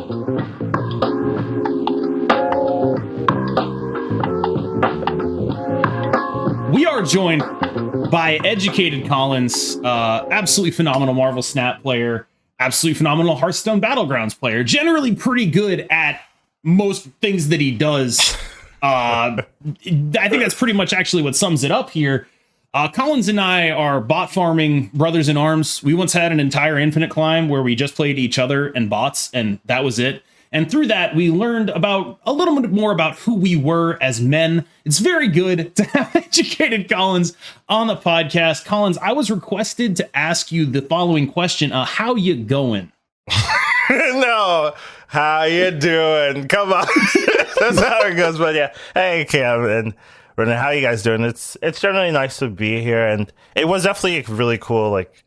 We are joined by EducatedCollins, absolutely phenomenal Marvel Snap player, absolutely phenomenal Hearthstone Battlegrounds player, generally pretty good at most things that he does. I think that's pretty much actually what sums it up here. Collins and I are bot farming brothers in arms. We once had an entire infinite climb where we just played each other and bots, and that was it. And through that, we learned about a little bit more about who we were as men. It's very good to have EducatedCollins on the podcast. Collins, I was requested to ask you the following question. How you going? No, how you doing? Come on. That's how it goes. But yeah, hey, Cam and Renan, how you guys doing? It's generally nice to be here. And it was definitely really cool, like,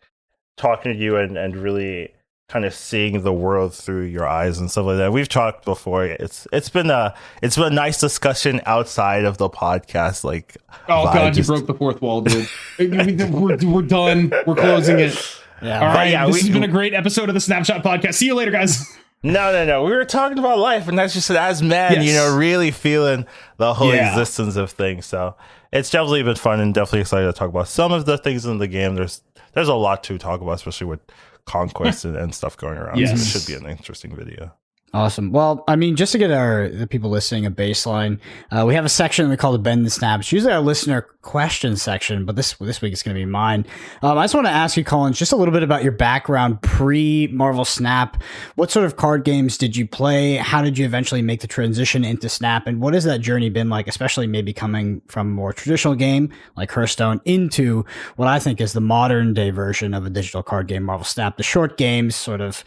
talking to you and really kind of seeing the world through your eyes and stuff like that. We've talked before. It's been a nice discussion outside of the podcast. Like, oh god, you broke the fourth wall, dude. we're done. We're closing it. Yeah. All right. Yeah, this has been a great episode of the Snapshot podcast. See you later, guys. No. We were talking about life, and that's just as men, yes, really feeling the whole existence of things. So it's definitely been fun, and definitely excited to talk about some of the things in the game. There's a lot to talk about, especially with Conquest and stuff going around. Yes. So it should be an interesting video. Awesome. Well, I mean, just to get the people listening a baseline, we have a section we call the Bend the Snaps. It's usually our listener question section, but this week it's going to be mine. I just want to ask you, Collins, just a little bit about your background pre-Marvel Snap. What sort of card games did you play? How did you eventually make the transition into Snap? And what has that journey been like, especially maybe coming from a more traditional game like Hearthstone into what I think is the modern day version of a digital card game, Marvel Snap, the short games, sort of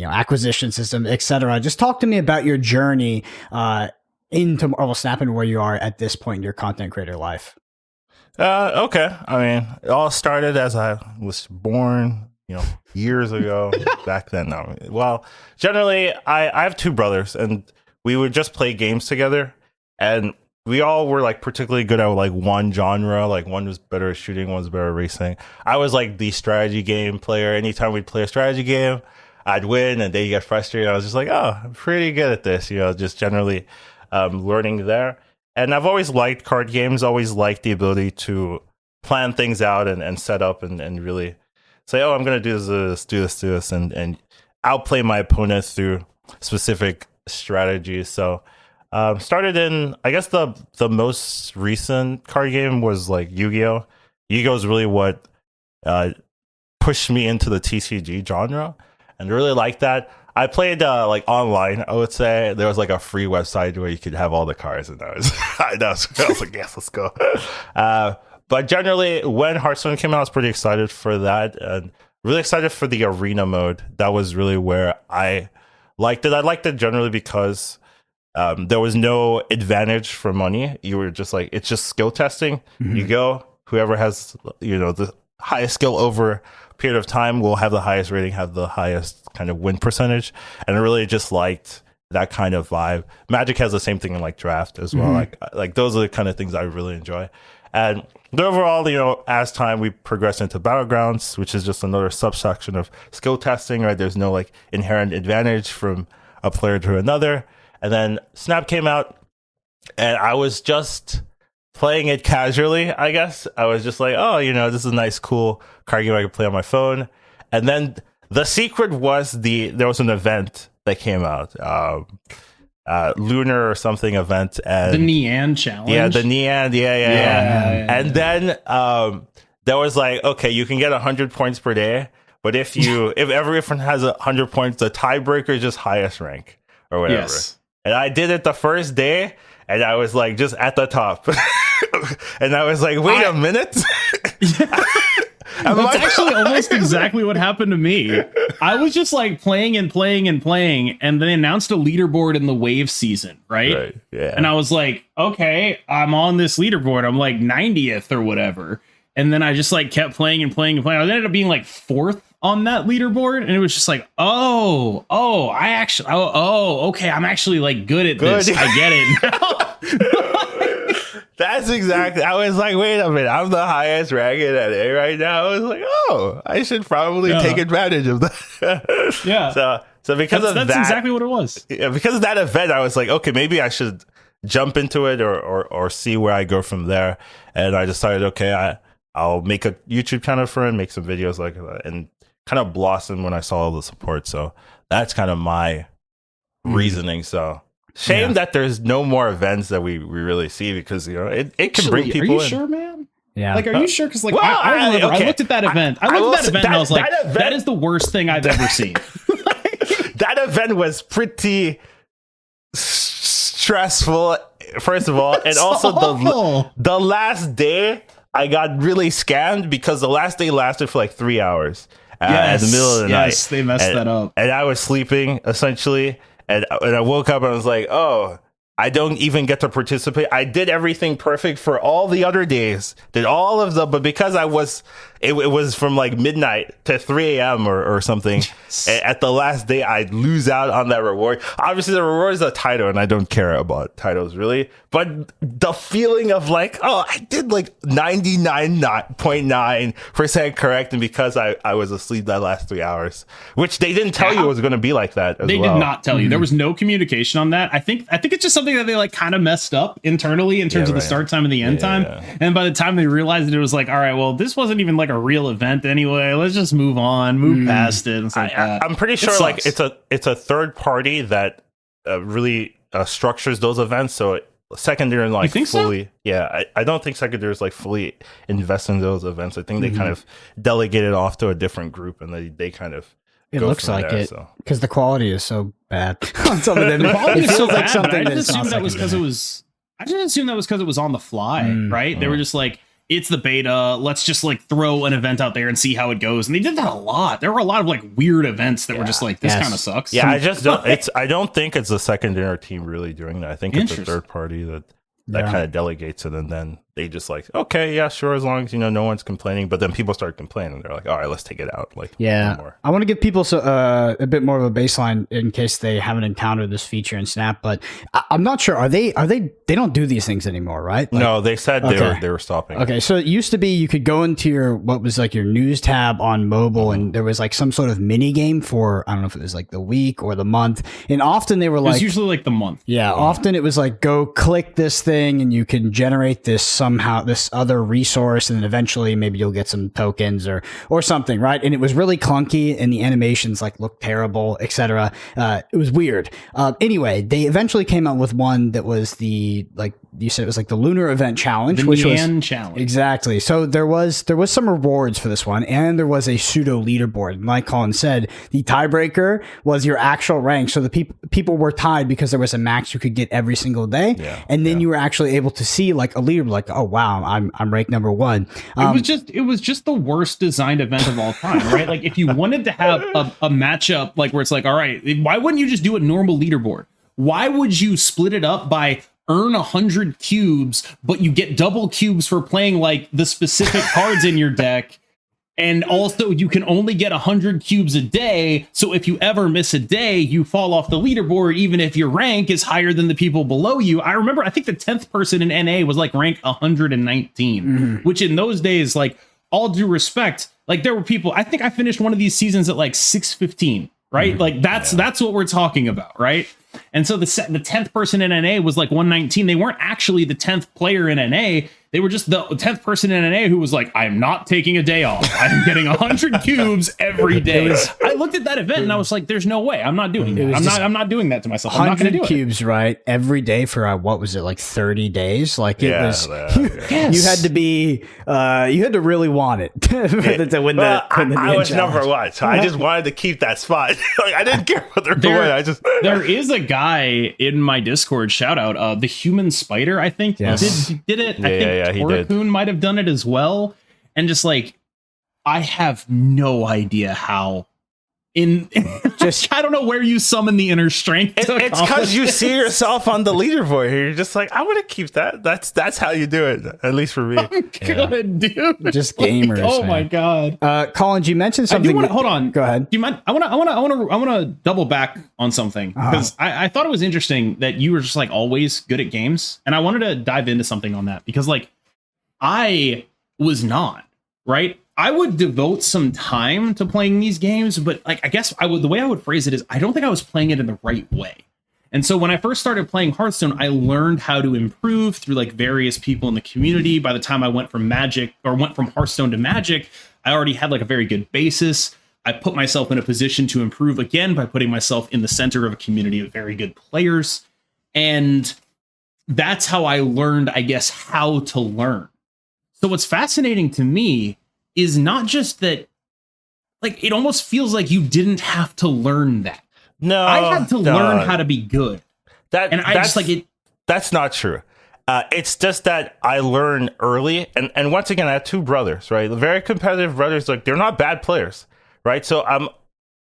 acquisition system, etc. Just talk to me about your journey into Marvel Snap and where you are at this point in your content creator life. Okay. I mean, it all started as I was born, years ago. Back then. No. Well, generally, I have two brothers, and we would just play games together, and we all were like particularly good at like one genre. Like one was better at shooting, one was better at racing. I was like the strategy game player. Anytime we'd play a strategy game, I'd win, and they get frustrated. I was just like, oh, I'm pretty good at this, just generally learning there. And I've always liked card games, always liked the ability to plan things out and set up and really say, oh, I'm going to do this, and outplay my opponent through specific strategies. So started in, I guess the most recent card game was like YuGiOh. YuGiOh is really what pushed me into the TCG genre. And really like that. I played like online. I would say there was like a free website where you could have all the cards, and I was like, yes, let's go. But generally, when Hearthstone came out, I was pretty excited for that, and really excited for the arena mode. That was really where I liked it. I liked it generally because there was no advantage for money. You were just like, it's just skill testing. Mm-hmm. You go, whoever has the highest skill over period of time will have the highest rating, have the highest kind of win percentage. And I really just liked that kind of vibe. Magic has the same thing in like draft as well. Mm-hmm. Like those are the kind of things I really enjoy. And overall, as time we progress into Battlegrounds, which is just another subsection of skill testing, right? There's no like inherent advantage from a player to another. And then Snap came out, and I was just playing it casually, I guess. I was just like, oh, this is a nice, cool card game I can play on my phone. And then the secret was there was an event that came out, Lunar or something event. And the Nean challenge? Yeah, the Nean, yeah. And then there was like, okay, you can get 100 points per day, but if everyone has 100 points, the tiebreaker is just highest rank or whatever. Yes. And I did it the first day, and I was like just at the top. And I was like, wait a minute. That's actually almost exactly what happened to me. I was just like playing, and they announced a leaderboard in the wave season, right? Yeah. And I was like, okay, I'm on this leaderboard. I'm like 90th or whatever. And then I just like kept playing. I ended up being like 4th on that leaderboard, and it was just like, okay, I'm actually like good at this. I get it now. That's exactly. I was like, wait a minute, I'm the highest ranked in NA right now. I was like, oh, I should probably take advantage of that. Yeah. So because that's exactly what it was. Yeah, because of that event, I was like, okay, maybe I should jump into it or see where I go from there. And I decided, okay, I'll make a YouTube channel for it, make some videos like that, and kind of blossom when I saw all the support. So that's kind of my reasoning. So shame that there's no more events that we really see, because it can bring people in. Are you sure, man? Yeah. Like, are you sure? Because like, I remember I looked at that event. I looked at that event and I was like, that is the worst thing I've ever seen. That event was pretty stressful, first of all, and also the last day I got really scammed, because the last day lasted for like 3 hours in the middle of the night. Yes, they messed that up. And I was sleeping essentially, and I woke up and I was like, oh, I don't even get to participate. I did everything perfect for all the other days, did all of them, but because it was from like midnight to 3 a.m. or something. At the last day, I lose out on that reward. Obviously, the reward is a title, and I don't care about titles really. But the feeling of like, oh, I did like 99.9% correct, and because I was asleep that last 3 hours, which they didn't tell you it was going to be like that. They did not tell you. There was no communication on that. I think it's just something that they like kind of messed up internally in terms of the start time and the end time. And by the time they realized it was like, all right, well, this wasn't even like a real event anyway. Let's just move past it. And I'm pretty sure like it's a third party that really structures those events. So secondary like fully, I don't think secondary is like fully invest in those events. I think they kind of delegate it off to a different group, and they kind of. It looks like it, because the quality is so bad on some of them. It feels like something. I just assumed that was because it was. I just assumed that was because it was on the fly, right? They were just like, it's the beta. Let's just like throw an event out there and see how it goes. And they did that a lot. There were a lot of like weird events that were just like, this kind of sucks. Yeah, I just don't. I don't think it's the secondary team really doing that. I think it's a third party that kind of delegates it, and then they just like, okay, yeah, sure, as long as no one's complaining. But then people start complaining. They're like, all right, let's take it out. Like, I want to give people a bit more of a baseline in case they haven't encountered this feature in Snap. But I'm not sure. Are they? They don't do these things anymore, right? Like, no, they said they were stopping. Okay, so it used to be you could go into your what was like your news tab on mobile, and there was like some sort of mini game for, I don't know if it was like the week or the month, and often they were like, it's usually like the month. Yeah, often it was like, go click this thing and you can generate this other resource, and then eventually maybe you'll get some tokens or something, right? And it was really clunky, and the animations like looked terrible, etc. It was weird. Anyway, they eventually came out with one that was the, like you said, it was like the Lunar Event Challenge, which was challenge. Exactly. So there was some rewards for this one, and there was a pseudo leaderboard. And like Collin said, the tiebreaker was your actual rank. So the people were tied because there was a max you could get every single day, and then you were actually able to see like a leaderboard, like, oh wow, I'm ranked number one. It was just the worst designed event of all time, right? Like, if you wanted to have a matchup like where it's like, all right, why wouldn't you just do a normal leaderboard? Why would you split it up by earn 100 cubes, but you get double cubes for playing like the specific cards in your deck? And also, you can only get 100 cubes a day. So if you ever miss a day, you fall off the leaderboard, even if your rank is higher than the people below you. I remember, I think the 10th person in NA was like rank 119, which in those days, like, all due respect, like, there were people, I think I finished one of these seasons at like 615, right? Like, that's what we're talking about, right? And so the 10th person in NA was like 119. They weren't actually the 10th player in NA. They were just the 10th person in NA who was like, I'm not taking a day off. I'm getting 100 cubes every day. I looked at that event and I was like, there's no way. I'm not doing that. I'm not doing that to myself. I'm not going to do it. 100 cubes, right? Every day for what was it, like 30 days? Like, it was, you had to be, you had to really want it to win I was number one, so I just wanted to keep that spot. Like, I didn't care what they're doing. There is a guy in my Discord, shout out, the Human Spider, I think, did it. I think Torikun might have done it as well. And just like, I have no idea how in just I don't know where you summon the inner strength. It's because you see yourself on the leaderboard here. You're just like, I want to keep that. That's how you do it, at least for me. Good, dude. Just gamers. Oh man. my god. Collins, you mentioned I do something. want to hold on. Go ahead. Do you mind? I want to double back on something because I thought it was interesting that you were just like always good at games, and I wanted to dive into something on that because like I was not, right. I would devote some time to playing these games, but like I guess the way I would phrase it is I don't think I was playing it in the right way. And so when I first started playing Hearthstone, I learned how to improve through like various people in the community. By the time I went from Hearthstone to Magic, I already had like a very good basis. I put myself in a position to improve again by putting myself in the center of a community of very good players. And that's how I learned, I guess, how to learn. So what's fascinating to me is not just that, like, it almost feels like you didn't have to learn that. No, I had to learn how to be good. That's not true. It's just that I learned early, and once again, I had two brothers, right? Very competitive brothers. Like, they're not bad players, right? So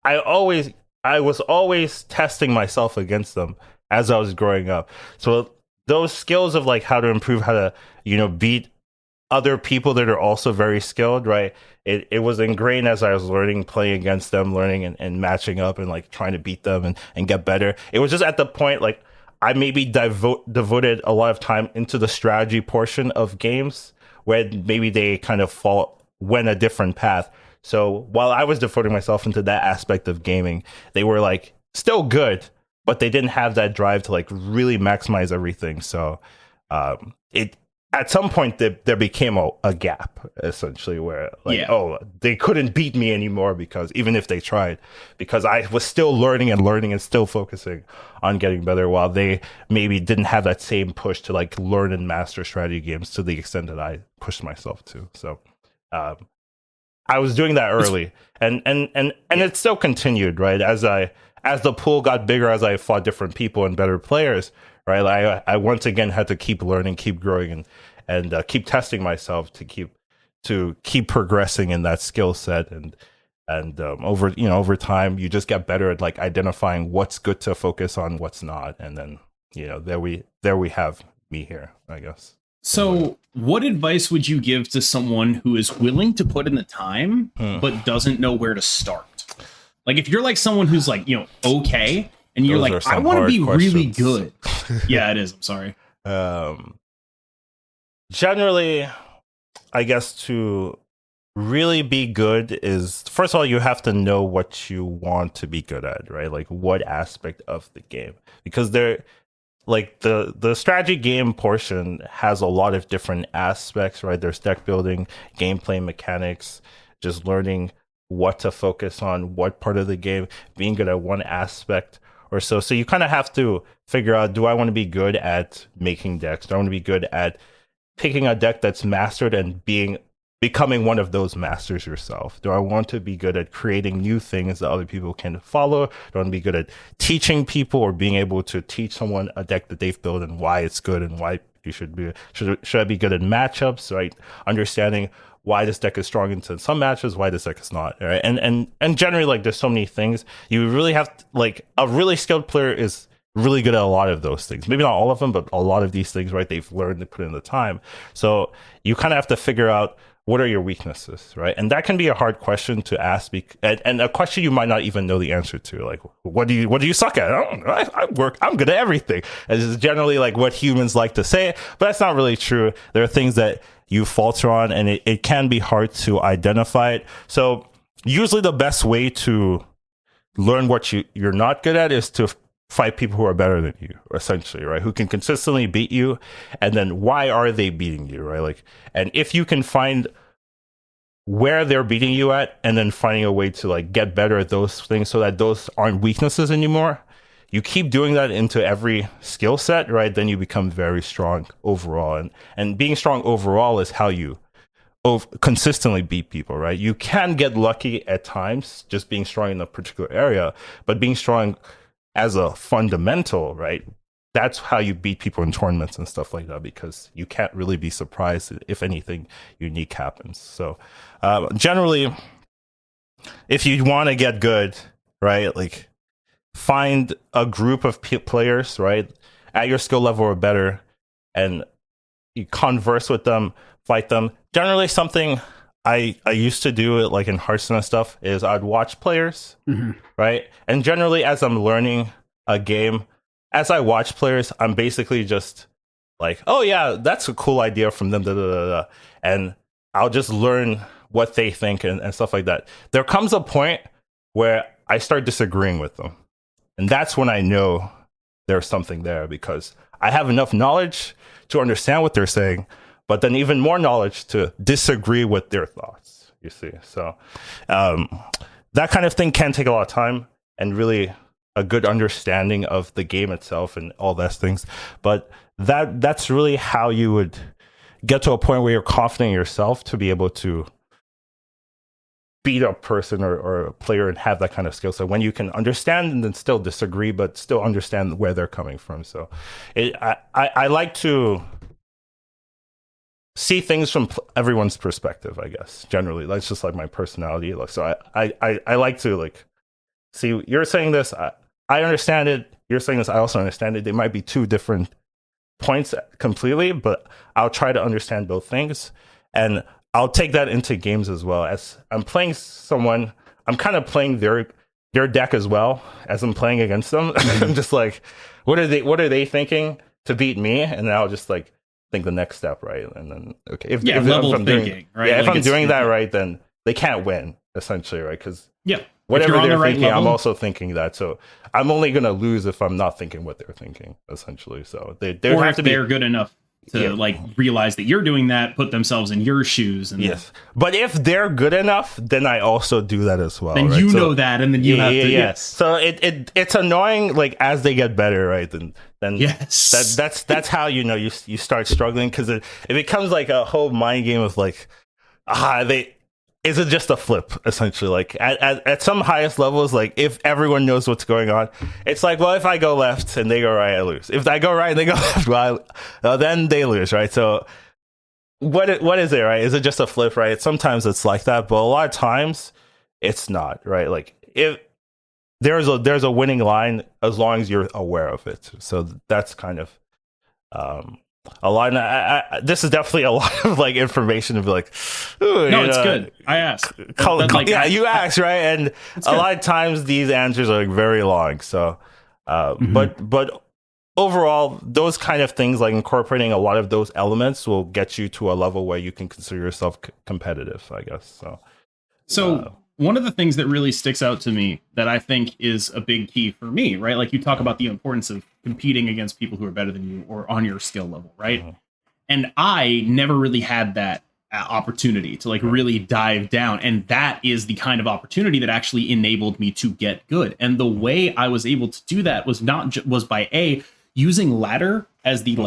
I was always testing myself against them as I was growing up. So those skills of like how to improve, how to beat other people that are also very skilled, right? It was ingrained as I was learning, playing against them, learning and matching up and like trying to beat them and get better. It was just at the point like I maybe devoted a lot of time into the strategy portion of games where maybe they kind of went a different path. So while I was devoting myself into that aspect of gaming, they were like still good, but they didn't have that drive to like really maximize everything. So at some point there became a gap, essentially, where like, they couldn't beat me anymore because even if they tried, because I was still learning and still focusing on getting better, while they maybe didn't have that same push to like learn and master strategy games to the extent that I pushed myself to. So I was doing that early, and it still continued, right? As the pool got bigger, as I fought different people and better players, right? I once again had to keep learning, keep growing, and keep testing myself to keep progressing in that skill set. And over time, you just get better at like identifying what's good to focus on, what's not, and then there we have me here, I guess. So, what advice would you give to someone who is willing to put in the time but doesn't know where to start? Like, if you're like someone who's like okay. And you're like, I want to be really good. Yeah, it is. I'm sorry. Generally, I guess to really be good is, first of all, you have to know what you want to be good at, right? Like what aspect of the game. Because the strategy game portion has a lot of different aspects, right? There's deck building, gameplay mechanics, just learning what to focus on, what part of the game, being good at one aspect or so. So you kind of have to figure out, do I want to be good at making decks? Do I want to be good at picking a deck that's mastered and becoming one of those masters yourself? Do I want to be good at creating new things that other people can follow? Do I want to be good at teaching people or being able to teach someone a deck that they've built and why it's good and why you should I be good at matchups, right? Understanding why this deck is strong into some matches, why this deck is not, right? And generally, like, there's so many things. You really have to, like, a really skilled player is really good at a lot of those things. Maybe not all of them, but a lot of these things, right? They've learned to put in the time. So you kind of have to figure out, what are your weaknesses, right? And that can be a hard question to ask, and a question you might not even know the answer to. Like, what do you suck at? I'm good at everything. And this is generally like what humans like to say, but that's not really true. There are things that you falter on, and it can be hard to identify it. So usually the best way to learn what you're not good at is to fight people who are better than you, essentially, right? Who can consistently beat you, and then why are they beating you, right? Like, and if you can find where they're beating you at, and then finding a way to like get better at those things so that those aren't weaknesses anymore, you keep doing that into every skill set, right? Then you become very strong overall, and being strong overall is how you consistently beat people, right? You can get lucky at times just being strong in a particular area, but being strong as a fundamental, right? That's how you beat people in tournaments and stuff like that, because you can't really be surprised if anything unique happens. So generally, if you want to get good, right? Like find a group of players, right, at your skill level or better, and you converse with them, fight them. Generally, something I used to do it like in Hearthstone and stuff is I'd watch players, right? And generally, as I'm learning a game, as I watch players, I'm basically just like, oh yeah, that's a cool idea from them, and I'll just learn what they think and stuff like that. There comes a point where I start disagreeing with them, and that's when I know there's something there, because I have enough knowledge to understand what they're saying, but then even more knowledge to disagree with their thoughts, you see. So that kind of thing can take a lot of time and really a good understanding of the game itself and all those things. But that's really how you would get to a point where you're confident in yourself to be able to beat a person or a player and have that kind of skill. So when you can understand and then still disagree, but still understand where they're coming from. So I like to see things from everyone's perspective, I guess. Generally, that's just like my personality. So I like to like see, you're saying this, I understand it. You're saying this, I also understand it. They might be two different points completely, but I'll try to understand both things, and I'll take that into games as well. As I'm playing someone, I'm kind of playing their deck as well as I'm playing against them. I'm just like, what are they thinking to beat me? And then I'll just like think the next step, right? And then okay, if I'm doing, right? Yeah, like if I'm doing that right, then they can't win essentially, right? Because whatever they're thinking, I'm also thinking that. So I'm only going to lose if I'm not thinking what they're thinking, essentially. So they or have if to be they're good enough to like realize that you're doing that, put themselves in your shoes. And yes. But if they're good enough, then I also do that as well. Then right? you know that, and then you have to. Yes. So it's annoying, like as they get better, right? Then yes, that's how you know you start struggling, because it becomes like a whole mind game of like, is it just a flip, essentially? Like at some highest levels, like if everyone knows what's going on, it's like, well, if I go left and they go right, I lose. If I go right and they go left, well, then they lose, right? So what is it, right? Is it just a flip, right? Sometimes it's like that, but a lot of times it's not, right? Like if there's a winning line as long as you're aware of it. So that's kind of a lot. This is definitely a lot of like information to be like, ooh, no, it's good. I asked. You asked, right? And a lot of times these answers are like very long. So, but overall, those kind of things, like incorporating a lot of those elements, will get you to a level where you can consider yourself competitive, I guess. So one of the things that really sticks out to me that I think is a big key for me, right? Like you talk about the importance of competing against people who are better than you or on your skill level, right? And I never really had that opportunity to like really dive down. And that is the kind of opportunity that actually enabled me to get good. And the way I was able to do that was was by using ladder as the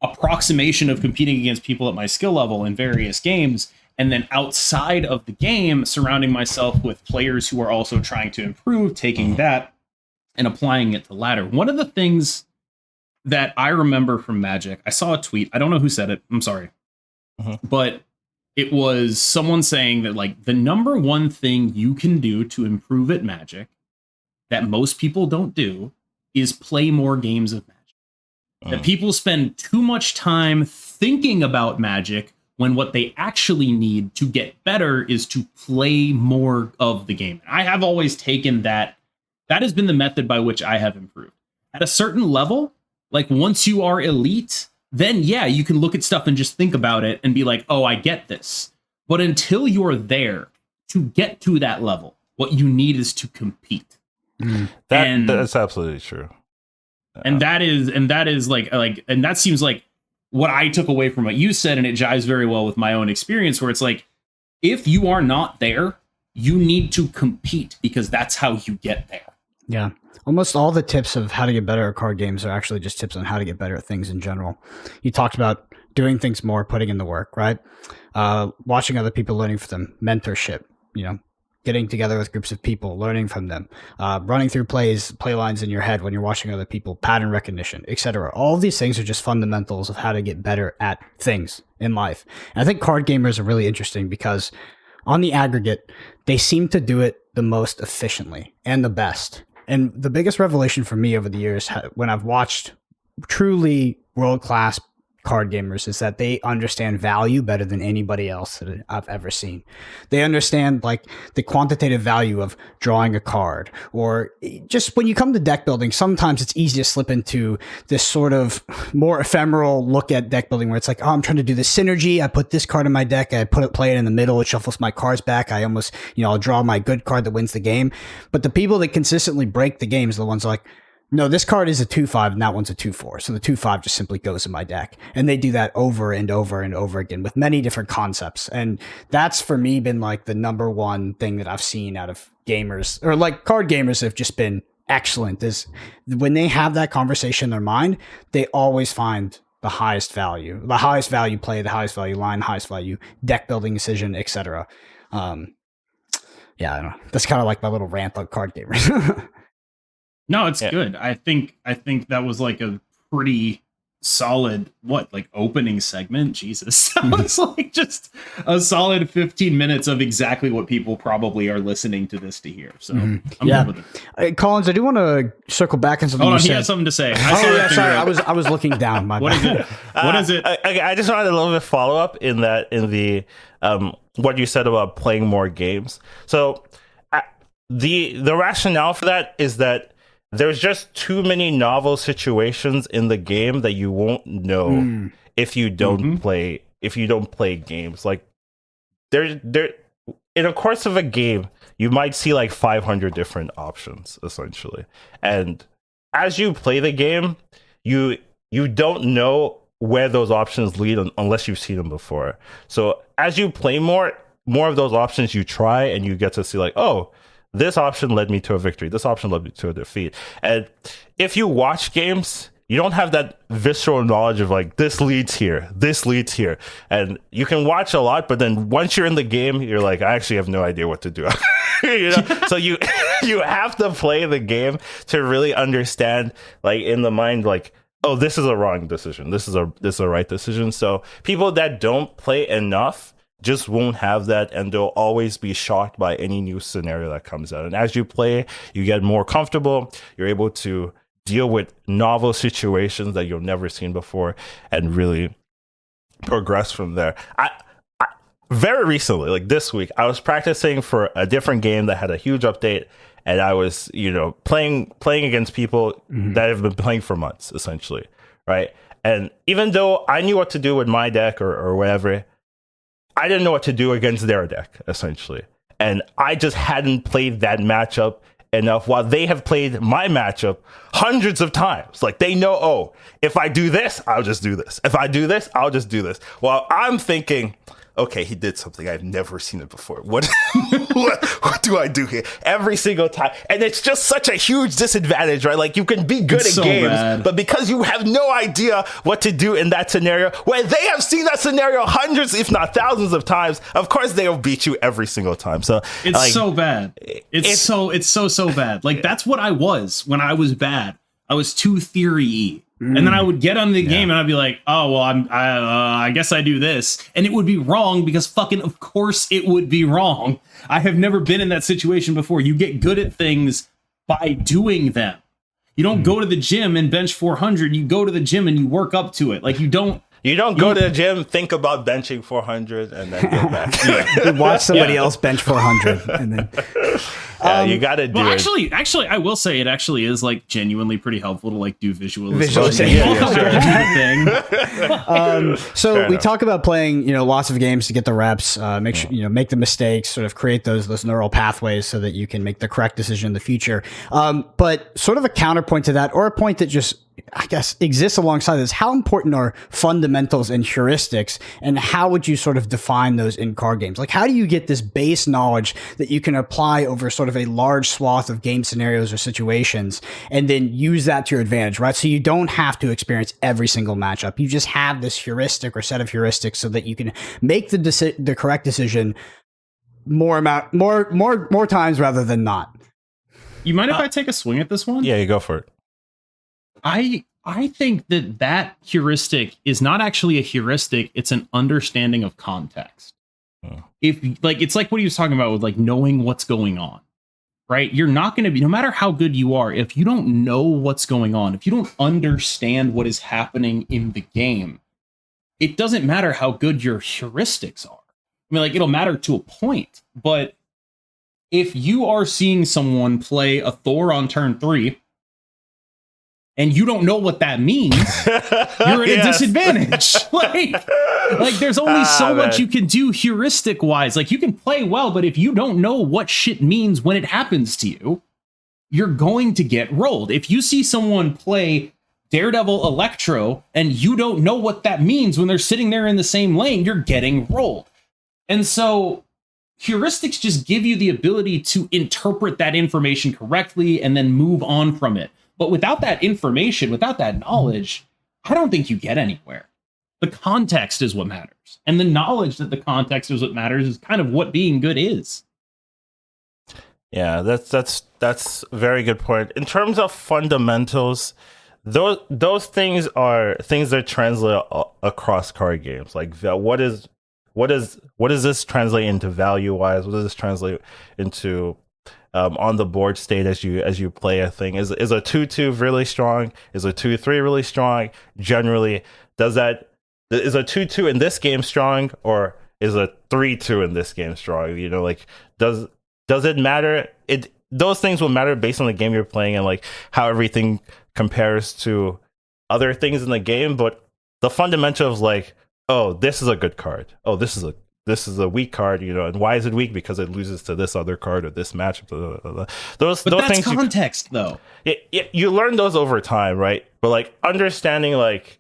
approximation of competing against people at my skill level in various games. And then outside of the game, surrounding myself with players who are also trying to improve, taking that and applying it to ladder. One of the things that I remember from Magic, I saw a tweet. I don't know who said it. I'm sorry. But it was someone saying that like the number one thing you can do to improve at Magic that most people don't do is play more games of Magic. That people spend too much time thinking about Magic when what they actually need to get better is to play more of the game. I have always taken that has been the method by which I have improved. At a certain level, like once you are elite, then yeah, you can look at stuff and just think about it and be like, oh, I get this. But until you're there, to get to that level, what you need is to compete. That's absolutely true. And that is like, and that seems like what I took away from what you said, and it jives very well with my own experience, where it's like, if you are not there, you need to compete, because that's how you get there. Yeah. Almost all the tips of how to get better at card games are actually just tips on how to get better at things in general. You talked about doing things more, putting in the work, right? Watching other people, learning from them, mentorship, getting together with groups of people, learning from them, running through play lines in your head when you're watching other people, pattern recognition, etc. All of these things are just fundamentals of how to get better at things in life. And I think card gamers are really interesting because on the aggregate, they seem to do it the most efficiently and the best. And the biggest revelation for me over the years, when I've watched truly world-class card gamers, is that they understand value better than anybody else that I've ever seen. They understand like the quantitative value of drawing a card, or just when you come to deck building, sometimes it's easy to slip into this sort of more ephemeral look at deck building where it's like, oh, I'm trying to do this synergy. I put this card in my deck. I play it in the middle. It shuffles my cards back. I almost, I'll draw my good card that wins the game. But the people that consistently break the games are the ones like, no, this card is a 2/5 and that one's a 2/4. So the 2/5 just simply goes in my deck. And they do that over and over and over again with many different concepts. And that's for me been like the number one thing that I've seen out of gamers, or like card gamers have just been excellent, is when they have that conversation in their mind, they always find the highest value play, the highest value line, highest value deck building decision, etc. Yeah, I don't know. That's kind of like my little rant on card gamers. No, it's good. I think that was like a pretty solid opening segment. Jesus. That was like just a solid 15 minutes of exactly what people probably are listening to this to hear. So I'm good with it. Collins, I do want to circle back on something. Hold on, he has something to say. Sorry, I was looking down. What is it? What is it? I just wanted a little bit of follow up in the what you said about playing more games. So the rationale for that is that there's just too many novel situations in the game that you won't know if you don't play games. Like there in a course of a game, you might see like 500 different options essentially. And as you play the game, you don't know where those options lead unless you've seen them before. So as you play more of those options you try, and you get to see like, oh, this option led me to a victory. This option led me to a defeat. And if you watch games, you don't have that visceral knowledge of like, this leads here. And you can watch a lot, but then once you're in the game, you're like, I actually have no idea what to do. So you have to play the game to really understand, like in the mind, like, oh, this is a wrong decision. This is a right decision. So people that don't play enough just won't have that, and they'll always be shocked by any new scenario that comes out. And as you play, you get more comfortable. You're able to deal with novel situations that you've never seen before and really progress from there. I very recently, like this week, I was practicing for a different game that had a huge update, and I was, playing against people that have been playing for months, essentially, right? And even though I knew what to do with my deck or whatever, I didn't know what to do against their deck, essentially. And I just hadn't played that matchup enough, while they have played my matchup hundreds of times. Like, they know, oh, if I do this, I'll just do this. If I do this, I'll just do this. While I'm thinking, okay, he did something. I've never seen it before. What do I do here? Every single time. And it's just such a huge disadvantage, right? Like, you can be good at games, but because you have no idea what to do in that scenario, where they have seen that scenario hundreds, if not thousands of times, of course they'll beat you every single time. So it's like, so bad. It's so bad. Like, that's what I was when I was bad. I was too theory-y. And then I would get on the game and I'd be like, oh, well, I guess I do this. And it would be wrong because fucking, of course it would be wrong. I have never been in that situation before. You get good at things by doing them. You don't go to the gym and bench 400. You go to the gym and you work up to it. Like, you don't go to the gym, think about benching 400, and then go back. You watch somebody else bench 400, and then you got to do it. Actually, I will say it actually is like genuinely pretty helpful to like do visualization. So we talk about playing, lots of games to get the reps, make sure make the mistakes, sort of create those neural pathways so that you can make the correct decision in the future. But sort of a counterpoint to that, or a point that just, I guess, exists alongside this, how important are fundamentals and heuristics, and how would you sort of define those in card games? Like, how do you get this base knowledge that you can apply over sort of a large swath of game scenarios or situations, and then use that to your advantage, right? So you don't have to experience every single matchup. You just have this heuristic or set of heuristics so that you can make the correct decision more times rather than not. You mind if I take a swing at this one? Yeah, you go for it. I think that heuristic is not actually a heuristic. It's an understanding of context. if like it's like what he was talking about with like knowing what's going on, right? You're not going to be, no matter how good you are, if you don't know what's going on, if you don't understand what is happening in the game, it doesn't matter how good your heuristics are. I mean, like, it'll matter to a point, but if you are seeing someone play a Thor on turn 3 and you don't know what that means, you're at a disadvantage. Like there's only so much you can do heuristic wise. Like, you can play well, but if you don't know what shit means when it happens to you, you're going to get rolled. If you see someone play Daredevil Electro and you don't know what that means when they're sitting there in the same lane, you're getting rolled. And so heuristics just give you the ability to interpret that information correctly and then move on from it. But without that information, without that knowledge, I don't think you get anywhere. The context is what matters. And the knowledge that the context is what matters is kind of what being good is. Yeah, that's a very good point. In terms of fundamentals, those things are things that translate across card games. Like, what does this translate into value wise? What does this translate into on the board state as you play a thing? Is a 2/2 really strong? Is a 2/3 really strong? Generally, is a 2/2 in this game strong, or is a 3/2 in this game strong? You know, like, does it matter? Those things will matter based on the game you're playing and like how everything compares to other things in the game. But the fundamentals, like, oh, this is a good card. Oh, this is a weak card, you know, and why is it weak? Because it loses to this other card or this matchup. Those that's things, context, though. You learn those over time, right? But like understanding like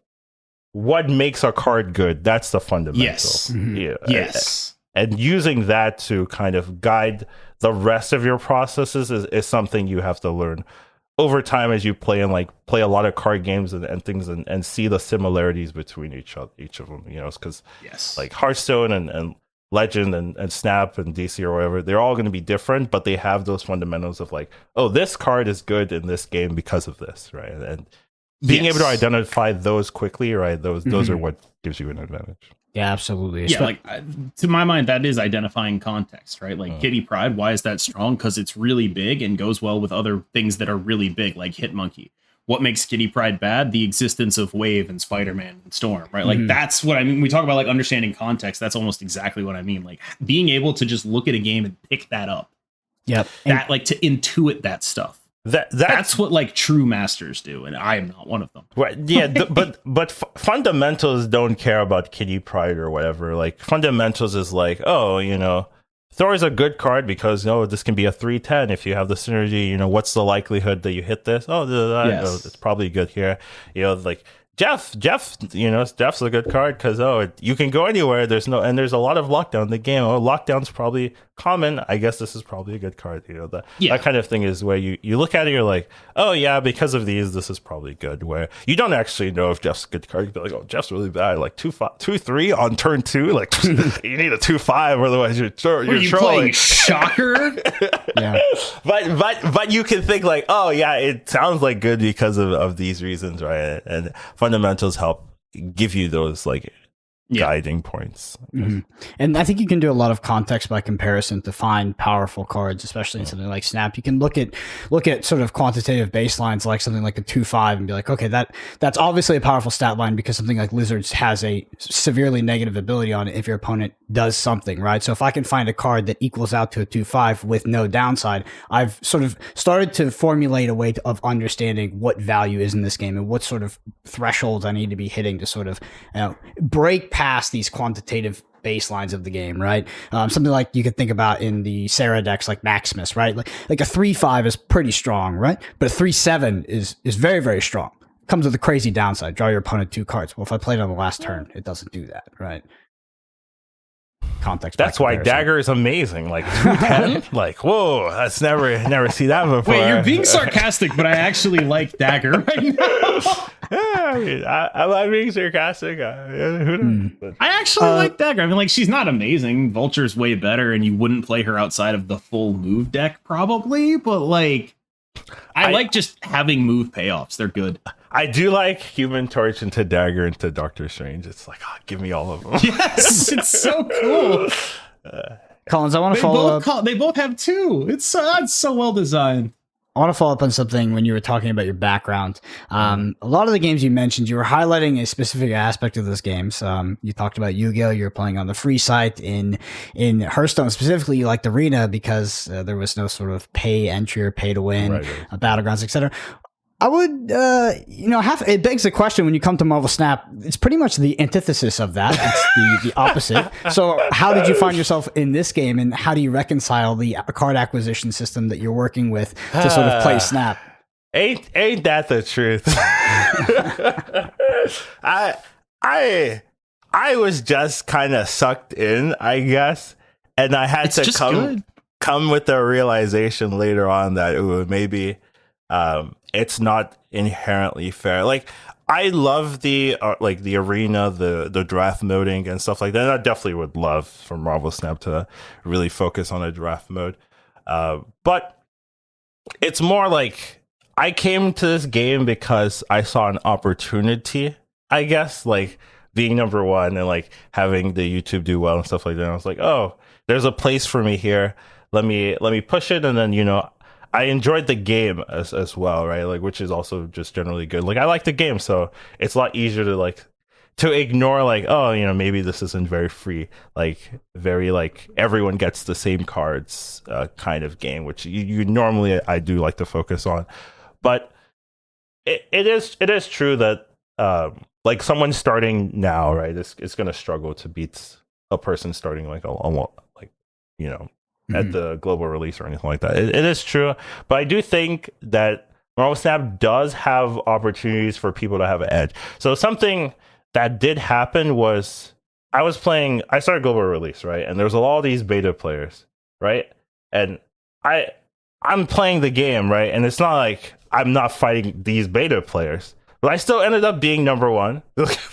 what makes a card good, that's the fundamental. Yes. Yeah. Yes. And using that to kind of guide the rest of your processes is something you have to learn over time as you play a lot of card games and things and see the similarities between each of them, you know, because like Hearthstone and Legend and Snap and DC or whatever, they're all going to be different, but they have those fundamentals of like, oh, this card is good in this game because of this, right? And being able to identify those quickly, right? Those are what gives you an advantage. Yeah, absolutely. Yeah, like, to my mind, that is identifying context, right? Like, Kitty Pryde, why is that strong? Because it's really big and goes well with other things that are really big, like Hitmonkey. What makes Kitty Pryde bad? The existence of Wave and Spider-Man and Storm, right? Like, that's what I mean. We talk about, like, understanding context. That's almost exactly what I mean. Like, being able to just look at a game and pick that up. Yep. That, like, to intuit that stuff. That's what like true masters do, and I am not one of them. Right? Yeah, but fundamentals don't care about Kitty Pryde or whatever. Like, fundamentals is like, oh, you know, Thor is a good card because this can be a 3/10 if you have the synergy. You know, what's the likelihood that you hit this? It's probably good here. You know, like Jeff, you know, Jeff's a good card because you can go anywhere. There's a lot of lockdown in the game. Oh, lockdown's probably common. I guess this is probably a good card. You know, that kind of thing is where you look at it, you're like, oh yeah, because of these, this is probably good. Where you don't actually know if Jeff's a good card. You'd be like, oh, Jeff's really bad. Like 2/3 on turn 2. Like you need a 2/5, otherwise you're trolling. Playing Shocker. Yeah, but you can think like, oh yeah, it sounds like good because of these reasons, right? And fundamentals help give you those like guiding points. And I think you can do a lot of context by comparison to find powerful cards, especially in something like Snap. You can look at sort of quantitative baselines like something like a 2/5 and be like, okay, that's obviously a powerful stat line because something like Lizards has a severely negative ability on it if your opponent does something, right? So if I can find a card that equals out to a 2/5 with no downside, I've sort of started to formulate a way of understanding what value is in this game and what sort of thresholds I need to be hitting to sort of break past these quantitative baselines of the game, right? Something like you could think about in the Sarah decks like Maximus, right? Like a 3/5 is pretty strong, right? But a 3/7 is very, very strong. Comes with a crazy downside. Draw your opponent 2 cards. Well, if I played on the last turn, it doesn't do that, right? Context. That's why Dagger is amazing. Like 2/10. Like, whoa, that's never see that before. Wait, you're being sarcastic, but I actually like Dagger right now. Yeah, I'm being sarcastic. Who knows? I actually like Dagger. I mean, like, she's not amazing. Vulture's way better, and you wouldn't play her outside of the full move deck, probably. But like, I like just having move payoffs. They're good. I do like Human Torch into Dagger into Doctor Strange. It's like, give me all of them. Yes, it's so cool. Collins, I want to follow up. They both have two. It's so well designed. I want to follow up on something when you were talking about your background. A lot of the games you mentioned, you were highlighting a specific aspect of those games. You talked about YuGiOh. You were playing on the free site. In Hearthstone specifically, you liked Arena because there was no sort of pay entry or pay to win, battlegrounds, etc. I would, it begs the question when you come to Marvel Snap, it's pretty much the antithesis of that. It's the opposite. So how did you find yourself in this game, and how do you reconcile the card acquisition system that you're working with to sort of play Snap? Ain't that the truth? I was just kind of sucked in, I guess, and I had to come with the realization later on that maybe it's not inherently fair. Like, I love the arena, the draft moding and stuff like that. And I definitely would love for Marvel Snap to really focus on a draft mode. But it's more like I came to this game because I saw an opportunity, I guess, like being number one and like having the YouTube do well and stuff like that. And I was like, oh, there's a place for me here. Let me push it. And then, I enjoyed the game as well, right? Like, which is also just generally good. Like, I like the game, so it's a lot easier to ignore, like, oh, maybe this isn't very free, like very like everyone gets the same cards kind of game, which you normally I do like to focus on. But it is true that like someone starting now, right, is going to struggle to beat a person starting like at the global release or anything like that. It is true, but I do think that Marvel Snap does have opportunities for people to have an edge. So something that did happen was I started global release, right? And there's a lot of these beta players, right? And I'm playing the game, right? And it's not like I'm not fighting these beta players, but I still ended up being number one,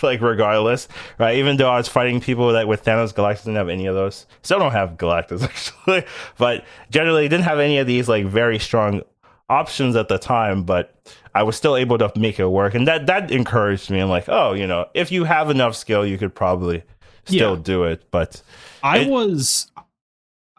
like regardless, right? Even though I was fighting people that with Thanos Galactus didn't have any of those. Still don't have Galactus actually, but generally didn't have any of these like very strong options at the time. But I was still able to make it work, and that encouraged me. I'm like, oh, if you have enough skill, you could probably still do it. But I was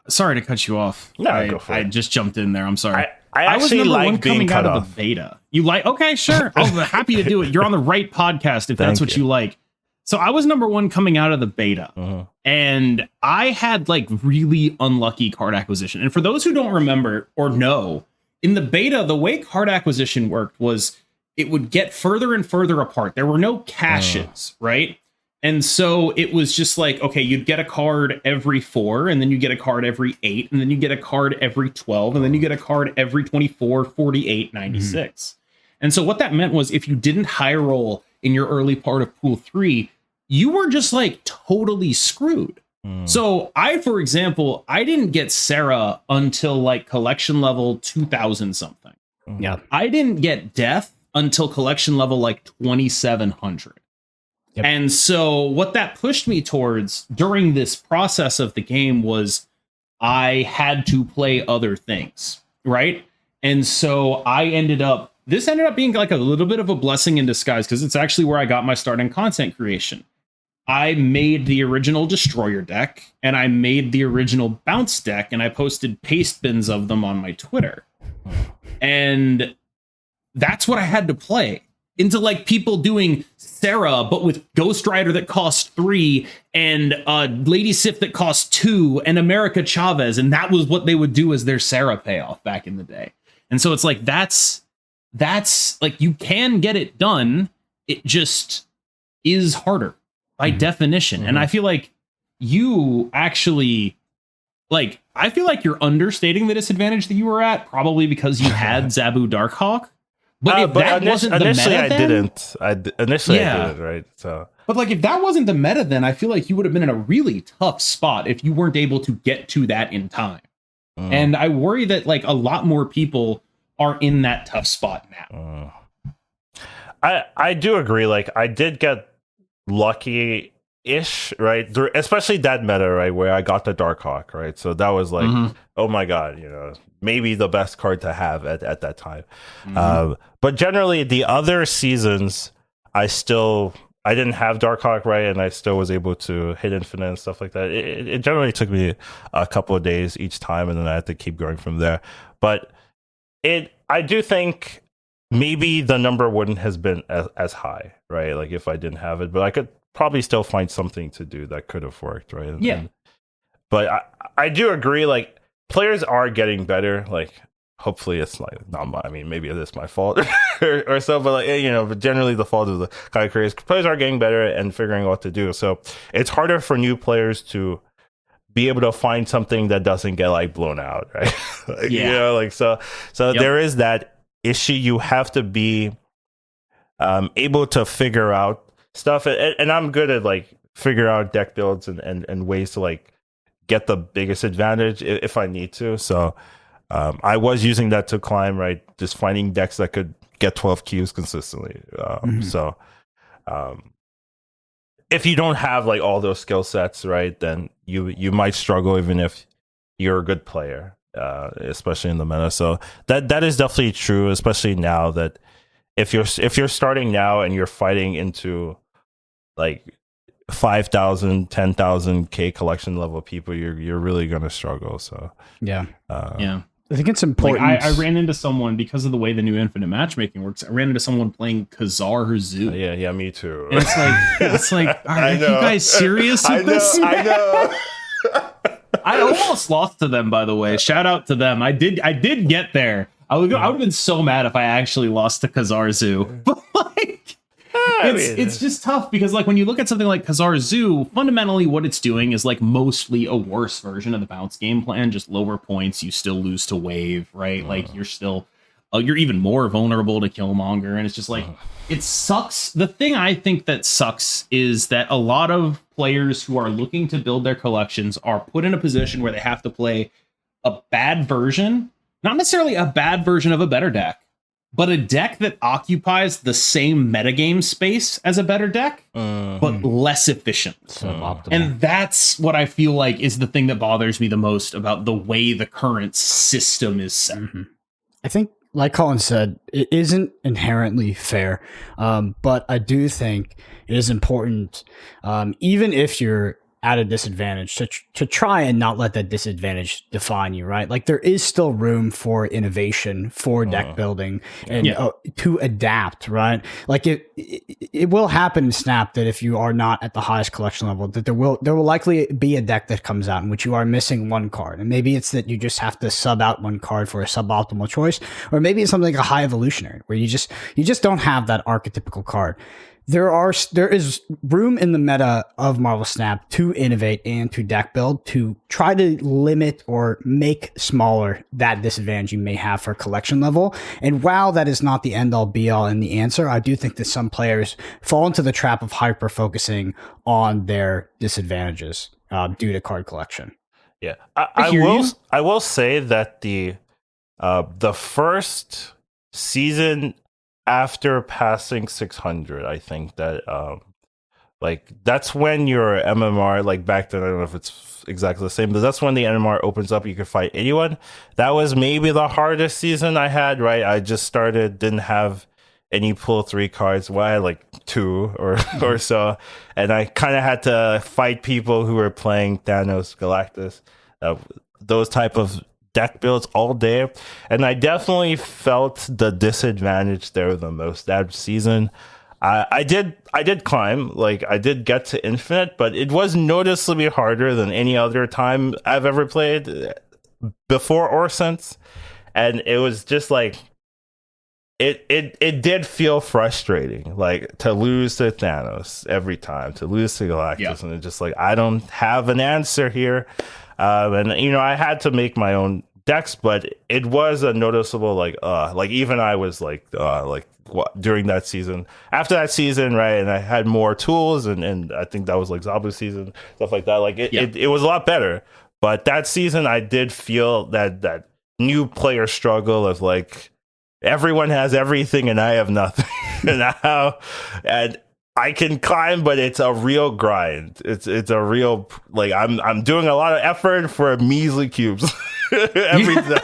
sorry to cut you off. No, go for it. I just jumped in there. I'm sorry. I was actually number one like being coming cut out off. of the beta. You like? Okay, sure. I'm happy to do it. You're on the right podcast if that's what you like. So I was number one coming out of the beta, and I had like really unlucky card acquisition. And for those who don't remember or know, in the beta, the way card acquisition worked was it would get further and further apart. There were no caches, right? And so it was just like, okay, you'd get a card every 4, and then you get a card every 8, and then you get a card every 12, and then you get a card every 24, 48, 96. And so what that meant was if you didn't high roll in your early part of pool 3, you were just like totally screwed. So for example, I didn't get Sarah until like collection level 2000 something. Yeah. I didn't get Death until collection level like 2700. Yep. And so what that pushed me towards during this process of the game was I had to play other things, right? And so this ended up being like a little bit of a blessing in disguise because it's actually where I got my start in content creation. I made the original Destroyer deck and I made the original Bounce deck and I posted paste bins of them on my Twitter. And that's what I had to play. Into like people doing Sarah, but with Ghost Rider that costs 3 and Lady Sif that costs 2 and America Chavez. And that was what they would do as their Sarah payoff back in the day. And so it's like, that's like, you can get it done. It just is harder by definition. And I feel like you actually I feel like you're understating the disadvantage that you were at, probably because you had Zabu Darkhawk. But if that wasn't the meta, I didn't, right? So, but like if that wasn't the meta, then I feel like you would have been in a really tough spot if you weren't able to get to that in time. And I worry that like a lot more people are in that tough spot now. I do agree. Like I did get lucky-ish, right? Especially that meta, right, where I got the Darkhawk, right? So that was like, oh my god, maybe the best card to have at that time. But generally, the other seasons, I still I didn't have Darkhawk, right, and I still was able to hit infinite and stuff like that. It generally took me a couple of days each time, and then I had to keep going from there. But I do think maybe the number wouldn't have been as high, right? Like if I didn't have it, but I could probably still find something to do that could have worked, right? But I do agree, like players are getting better, like. Hopefully it's like not my. I mean, maybe it is my fault or so, but like but generally the fault of the kind of creators. Players are getting better and figuring out what to do. So it's harder for new players to be able to find something that doesn't get like blown out, right? So there is that issue. You have to be able to figure out stuff, and I'm good at like figure out deck builds and ways to like get the biggest advantage if I need to. So. I was using that to climb, right? Just finding decks that could get 12 Qs consistently. So if you don't have like all those skill sets, right, then you might struggle even if you're a good player, especially in the meta. So that is definitely true, especially now that if you're starting now and you're fighting into like 5,000, 10,000 K collection level people, you're really gonna struggle. So yeah. I think it's important. Like I ran into someone because of the way the new infinite matchmaking works. I ran into someone playing Khazar Zoo. Yeah, me too. And it's like, are you guys serious with this? I know. I almost lost to them, by the way. Shout out to them. I did get there. I would have been so mad if I actually lost to Khazar Zoo. But like, it's just tough because like when you look at something like Khazar Zoo, fundamentally what it's doing is like mostly a worse version of the bounce game plan, just lower points. You still lose to wave, right? Like you're still you're even more vulnerable to Killmonger, and it's just like it sucks. The thing I think that sucks is that a lot of players who are looking to build their collections are put in a position where they have to play a bad version, not necessarily a bad version of a better deck, but a deck that occupies the same metagame space as a better deck, but less efficient. And that's what I feel like is the thing that bothers me the most about the way the current system is set. I think, like Collin said, it isn't inherently fair, but I do think it is important, even if you're at a disadvantage, to try and not let that disadvantage define you, right? Like there is still room for innovation, for deck building, and to adapt, right? Like it will happen in Snap that if you are not at the highest collection level, that there will likely be a deck that comes out in which you are missing one card, and maybe it's that you just have to sub out one card for a suboptimal choice, or maybe it's something like a high evolutionary where you just don't have that archetypical card. There is room in the meta of Marvel Snap to innovate and to deck build to try to limit or make smaller that disadvantage you may have for collection level. And while that is not the end all be all and the answer, I do think that some players fall into the trap of hyper focusing on their disadvantages due to card collection. Yeah, I will say that the first season after passing 600, I think that like that's when your MMR, like back then, I don't know if it's exactly the same, but that's when the MMR opens up. You can fight anyone. That was maybe the hardest season I had, right? I just started, didn't have any pull 3 cards. Well, I had like 2 or so, and I kind of had to fight people who were playing Thanos, Galactus, those type of deck builds all day, and I definitely felt the disadvantage there the most that season. I did climb, like I did get to infinite, but it was noticeably harder than any other time I've ever played before or since, and it was just like it did feel frustrating, like to lose to Thanos every time, to lose to Galactus, and it's just like I don't have an answer here. And I had to make my own decks, but it was a noticeable like even I was like during that season. After that season, right, and I had more tools, and I think that was like Zabu season, stuff like that. Like it was a lot better. But that season, I did feel that new player struggle of like everyone has everything and I have nothing, and I can climb, but it's a real grind. It's a real, like I'm doing a lot of effort for measly cubes every time.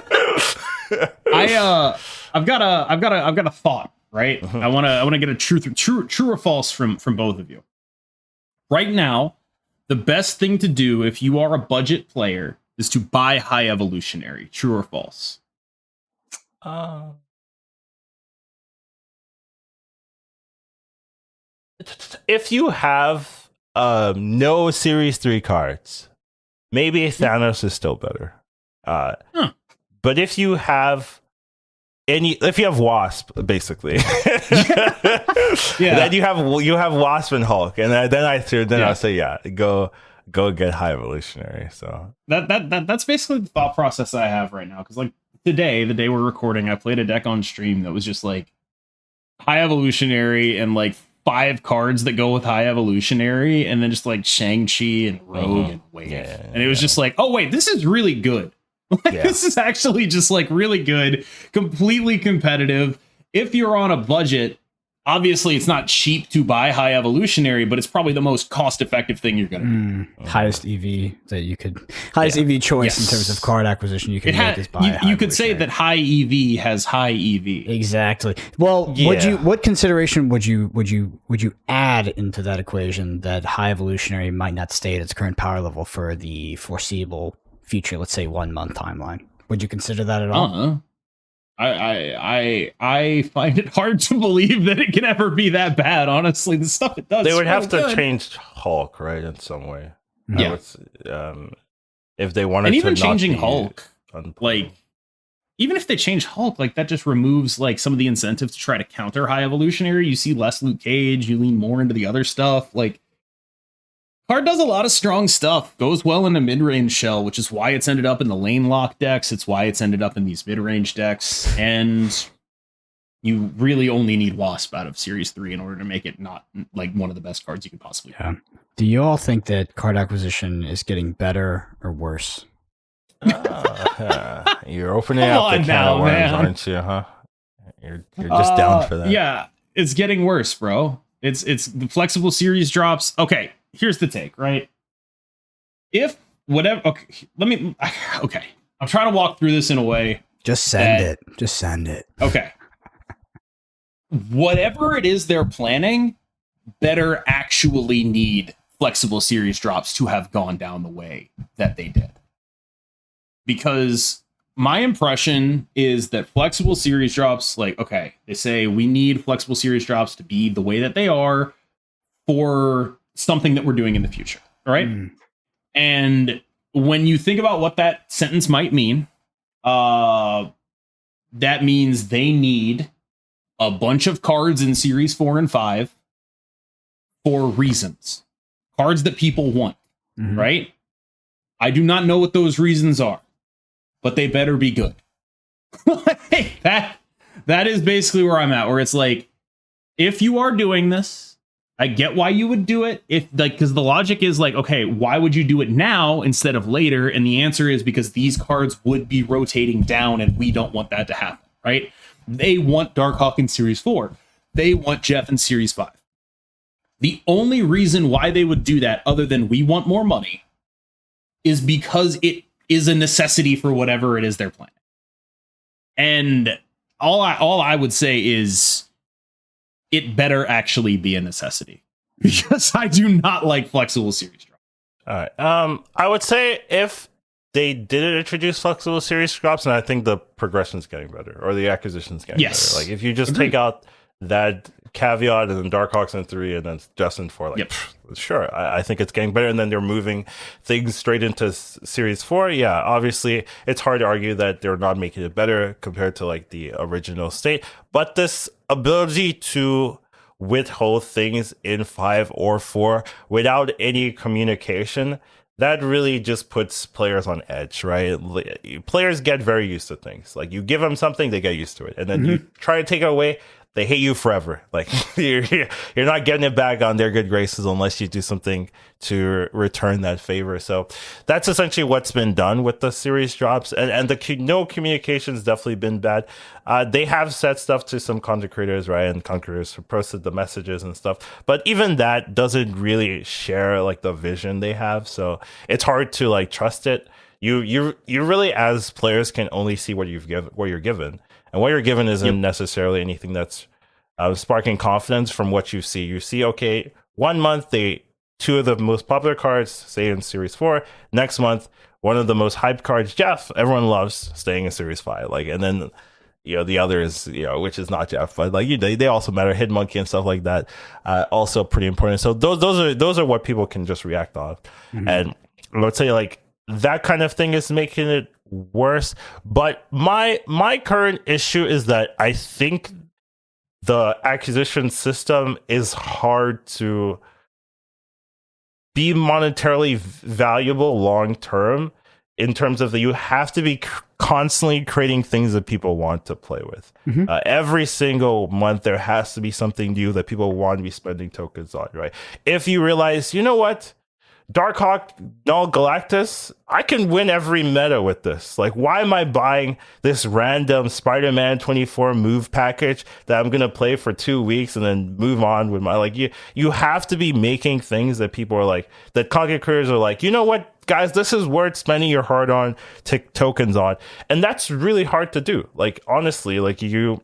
I've got a thought right? I want to get a true or false from both of you. Right now, the best thing to do if you are a budget player is to buy High Evolutionary. True or false? If you have no Series 3 cards, maybe Thanos is still better. But if you have Wasp, basically, then you have Wasp and Hulk, and I'll say go get High Evolutionary. So that's basically the thought process I have right now. Because like today, the day we're recording, I played a deck on stream that was just like High Evolutionary and like 5 cards that go with High Evolutionary, and then just like Shang-Chi and Rogue and Wave. And it was just like, oh wait, this is really good. This is actually just like really good, completely competitive. If you're on a budget, obviously it's not cheap to buy High Evolutionary, but it's probably the most cost-effective thing you're going to do. Highest EV that you could, EV choice in terms of card acquisition you can make is buy. You could say that High EV has High EV. Exactly. Well, what consideration would you add into that equation that High Evolutionary might not stay at its current power level for the foreseeable future, let's say 1 month timeline? Would you consider that at all? I find it hard to believe that it can ever be that bad. Honestly, the stuff it does. They would have to change Hulk, right, in some way. Yeah. If they wanted, and even to changing not Hulk, like even if they change Hulk, like that just removes like some of the incentives to try to counter High Evolutionary. You see less Luke Cage. You lean more into the other stuff. Like card does a lot of strong stuff, goes well in a mid-range shell, which is why it's ended up in the lane lock decks. It's why it's ended up in these mid-range decks. And you really only need Wasp out of Series 3 in order to make it not like one of the best cards you could possibly have. Do you all think that card acquisition is getting better or worse? You're opening up the can of worms, aren't you, huh? You're just down for that. Yeah, it's getting worse, bro. It's the flexible series drops. Okay. Here's the take, right? If whatever, okay. I'm trying to walk through this in a way. Just send it. Okay. Whatever it is they're planning, better actually need flexible series drops to have gone down the way that they did. Because my impression is that flexible series drops, like, okay, they say we need flexible series drops to be the way that they are for something that we're doing in the future, all right? And when you think about what that sentence might mean, that means they need a bunch of cards in Series 4 and 5 for reasons. Cards that people want, right? I do not know what those reasons are, but they better be good. That is basically where I'm at, where it's like, if you are doing this, I get why you would do it, if like, because the logic is like, okay, why would you do it now instead of later? And the answer is because these cards would be rotating down, and we don't want that to happen, right? They want Darkhawk in Series 4. They want Jeff in Series 5. The only reason why they would do that, other than we want more money, is because it is a necessity for whatever it is they're planning. And all I would say is, it better actually be a necessity, because I do not like flexible series drops. All right. I would say if they didn't introduce flexible series drops, and I think the progression's getting better, or the acquisition's getting better. Like if you just take out that caveat and then Darkhawks in 3 and then Justin 4, like sure, I think it's getting better. And then they're moving things straight into Series 4. Yeah, obviously it's hard to argue that they're not making it better compared to like the original state, but this ability to withhold things in 5 or 4 without any communication, that really just puts players on edge, right? Players get very used to things. Like you give them something, they get used to it, and then you try to take it away, they hate you forever. Like you're not getting it back on their good graces unless you do something to return that favor. So that's essentially what's been done with the series drops, and the no communication's definitely been bad. They have said stuff to some content creators, right? And content creators have posted the messages and stuff, but even that doesn't really share like the vision they have. So it's hard to like trust it. You really, as players, can only see what you're given, and what you're given isn't necessarily anything that's sparking confidence from what you see. You see, okay, 1 month two of the most popular cards stay in Series 4. Next month, one of the most hyped cards, Jeff, everyone loves staying in Series 5. Like, and then the others, which is not Jeff, but like they also matter. Hidden Monkey and stuff like that, also pretty important. So those are what people can just react on, and I would say like that kind of thing is making it worse. But my current issue is that I think the acquisition system is hard to be monetarily valuable long term, in terms of that you have to be constantly creating things that people want to play with. Every single month there has to be something new that people want to be spending tokens on, right? If you realize, you know what, Darkhawk, Null Galactus, I can win every meta with this. Like, why am I buying this random Spider-Man 24 move package that I'm going to play for 2 weeks and then move on with my, like, you have to be making things that people are like, that content creators are like, you know what, guys, this is worth spending your hard-on tokens on. And that's really hard to do. Like, honestly, like you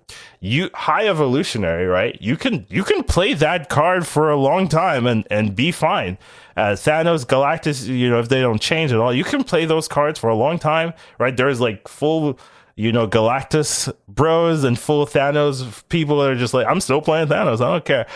High Evolutionary, right? You can play that card for a long time and be fine. Thanos, Galactus, if they don't change at all, you can play those cards for a long time, right? There's like full, Galactus bros and full Thanos people that are just like, I'm still playing Thanos, I don't care.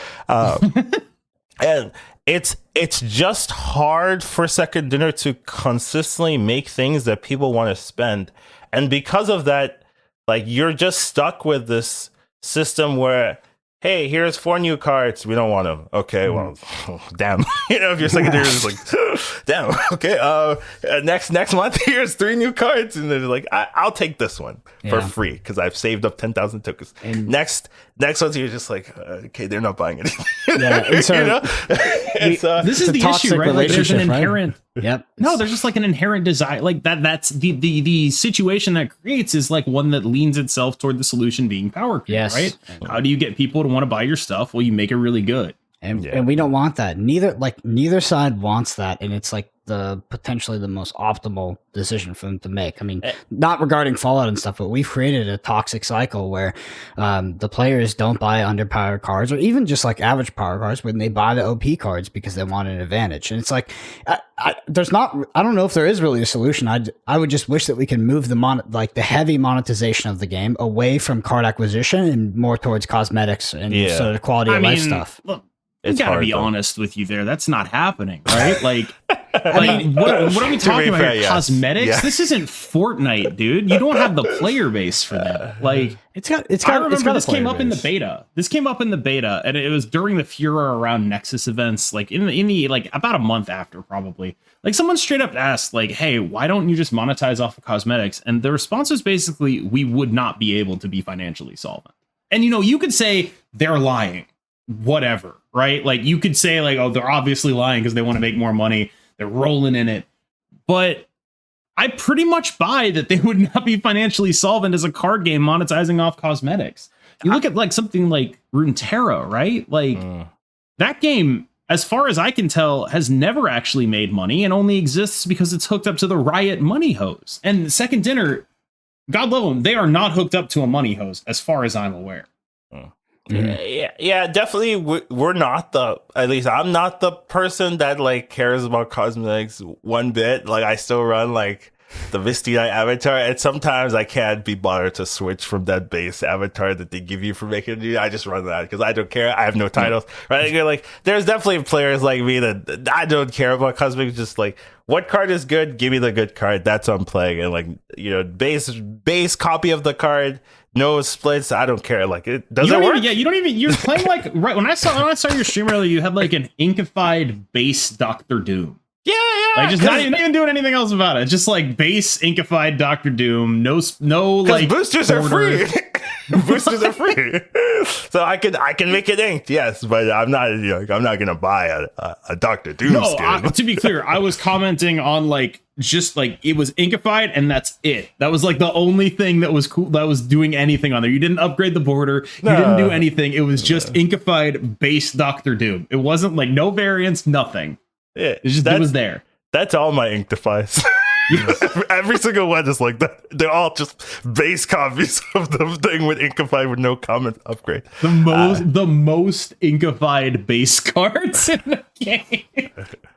And it's just hard for Second Dinner to consistently make things that people want to spend. And because of that, like, you're just stuck with this system where, hey, here's 4 new cards. We don't want them. Okay, well, damn. If your second dinner is like, damn, okay. Next month, here's 3 new cards. And they're like, I'll take this one for free because I've saved up 10,000 tokens. And next month, you're just like, okay, they're not buying anything. Yeah, and so this is the issue, right? Like, there's an inherent, right? No, there's just like an inherent desire, like that's the situation that creates is like one that leans itself toward the solution being power creep, right? How do you get people to want to buy your stuff? Well, you make it really good. And we don't want that. Neither side wants that, and it's like the potentially the most optimal decision for them to make. I mean, not regarding Fallout and stuff, but we've created a toxic cycle where the players don't buy underpowered cards, or even just like average power cards, when they buy the OP cards because they want an advantage. And it's like, I don't know if there is really a solution. I would just wish that we can move the heavy monetization of the game away from card acquisition and more towards cosmetics and sort of quality of life stuff. Look, I gotta be honest with you there. That's not happening, right? Like, what are we talking about here? Cosmetics? Yeah. This isn't Fortnite, dude. You don't have the player base for that. Like, I remember this came up in the beta. This came up in the beta, and it was during the furor around Nexus events, like in the like about a month after, probably. Like, someone straight up asked, like, hey, why don't you just monetize off of cosmetics? And the response was basically, we would not be able to be financially solvent. And you could say they're lying. Whatever, right? Like, you could say like, oh, they're obviously lying because they want to make more money. They're rolling in it. But I pretty much buy that they would not be financially solvent as a card game monetizing off cosmetics. You look at like something like Runeterra, right? Like that game, as far as I can tell, has never actually made money and only exists because it's hooked up to the Riot money hose. And Second Dinner, God love them, they are not hooked up to a money hose as far as I'm aware. Yeah, definitely. We're not at least I'm not the person that like cares about cosmetics one bit. Like, I still run like the Misty Knight avatar, and sometimes I can't be bothered to switch from that base avatar that they give you for making it. I just run that because I don't care. I have no titles, right? Like, there's definitely players like me that I don't care about cosmetics. Just like, what card is good? Give me the good card. That's what I'm playing. And like, base copy of the card. No splits. I don't care. Like, it doesn't work. You're playing like, right. When I saw your stream earlier, you had like an inkified base Doctor Doom. Yeah. Like, just not even doing anything else about it. Just like base inkified Doctor Doom. No like boosters are free. Boosters are free. So I can make it inked, yes, but I'm not gonna buy a Doctor Doom skin. To be clear, I was commenting on like, just like, it was inkified and that's it. That was like the only thing that was cool, that was doing anything on there. You didn't upgrade the border, you didn't do anything. It was just inkified base Doctor Doom. It wasn't like no variants, nothing. Yeah, it was there. That's all my inktifies. Every single one is like that. They're all just base copies of the thing with Inkified with no common upgrade. The most Inkified base cards in the game.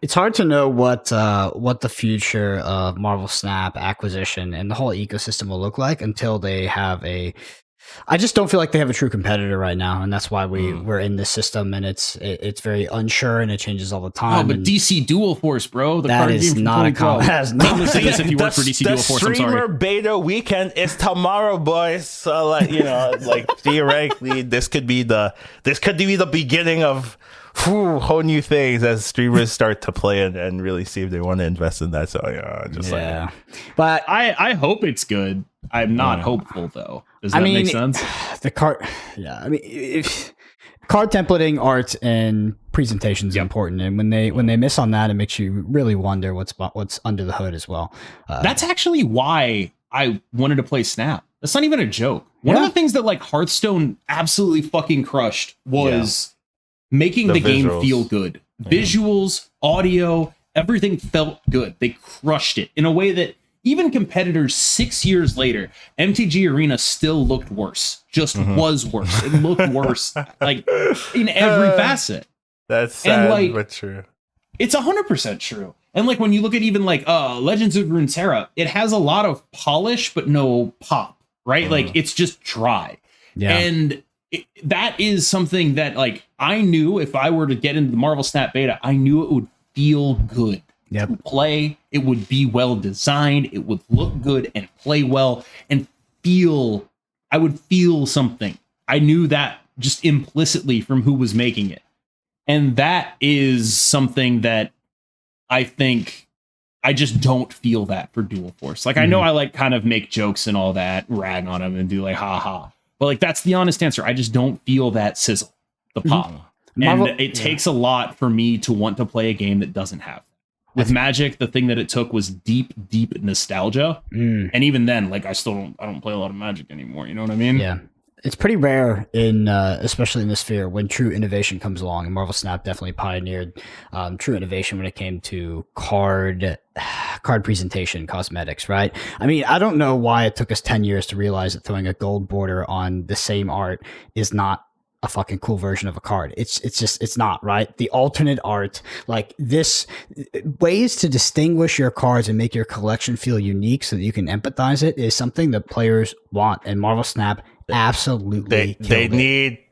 It's hard to know what the future of Marvel Snap acquisition and the whole ecosystem will look like until they have a. I just don't feel like they have a true competitor right now, and that's why we're in this system, and it's very unsure and it changes all the time. Oh, but DC Dual Force, bro, the that card is game not a I guess if you work for DC Dual Force, I'm sorry. Streamer beta weekend is tomorrow, boys. So like theoretically, this could be the beginning of whole new things as streamers start to play and really see if they want to invest in that. So but I hope it's good. I'm not hopeful though. Does that make sense? The card, if card templating, art, and presentation is important, and when they miss on that, it makes you really wonder what's under the hood as well. That's actually why I wanted to play Snap. That's not even a joke. One of the things that like Hearthstone absolutely fucking crushed was making the game feel good. Visuals, audio, everything felt good. They crushed it in a way that even competitors 6 years later, MTG Arena still looked worse. Just was worse. It looked worse, like in every facet. That's sad, but true. It's 100% true. And like when you look at even like Legends of Runeterra, it has a lot of polish but no pop, right? Like it's just dry. Yeah. And that is something that like I knew if I were to get into the Marvel Snap beta, I knew it would feel good. To play, it would be well designed, it would look good and play well and I would feel something. I knew that just implicitly from who was making it. And that is something that I think I just don't feel that for Dual Force. Like I know I like kind of make jokes and all that, rag on them and do like haha. But like that's the honest answer. I just don't feel that sizzle, the pop. And it takes a lot for me to want to play a game that doesn't have that. With Magic, the thing that it took was deep nostalgia. And even then, like I don't play a lot of Magic anymore. You know what I mean? Yeah. It's pretty rare in, especially in this sphere, when true innovation comes along. And Marvel Snap definitely pioneered true innovation when it came to card presentation, cosmetics, right? I mean, I don't know why it took us 10 years to realize that throwing a gold border on the same art is not a fucking cool version of a card. It's not, right? The alternate art, like this, ways to distinguish your cards and make your collection feel unique so that you can empathize it is something that players want. And Marvel Snap absolutely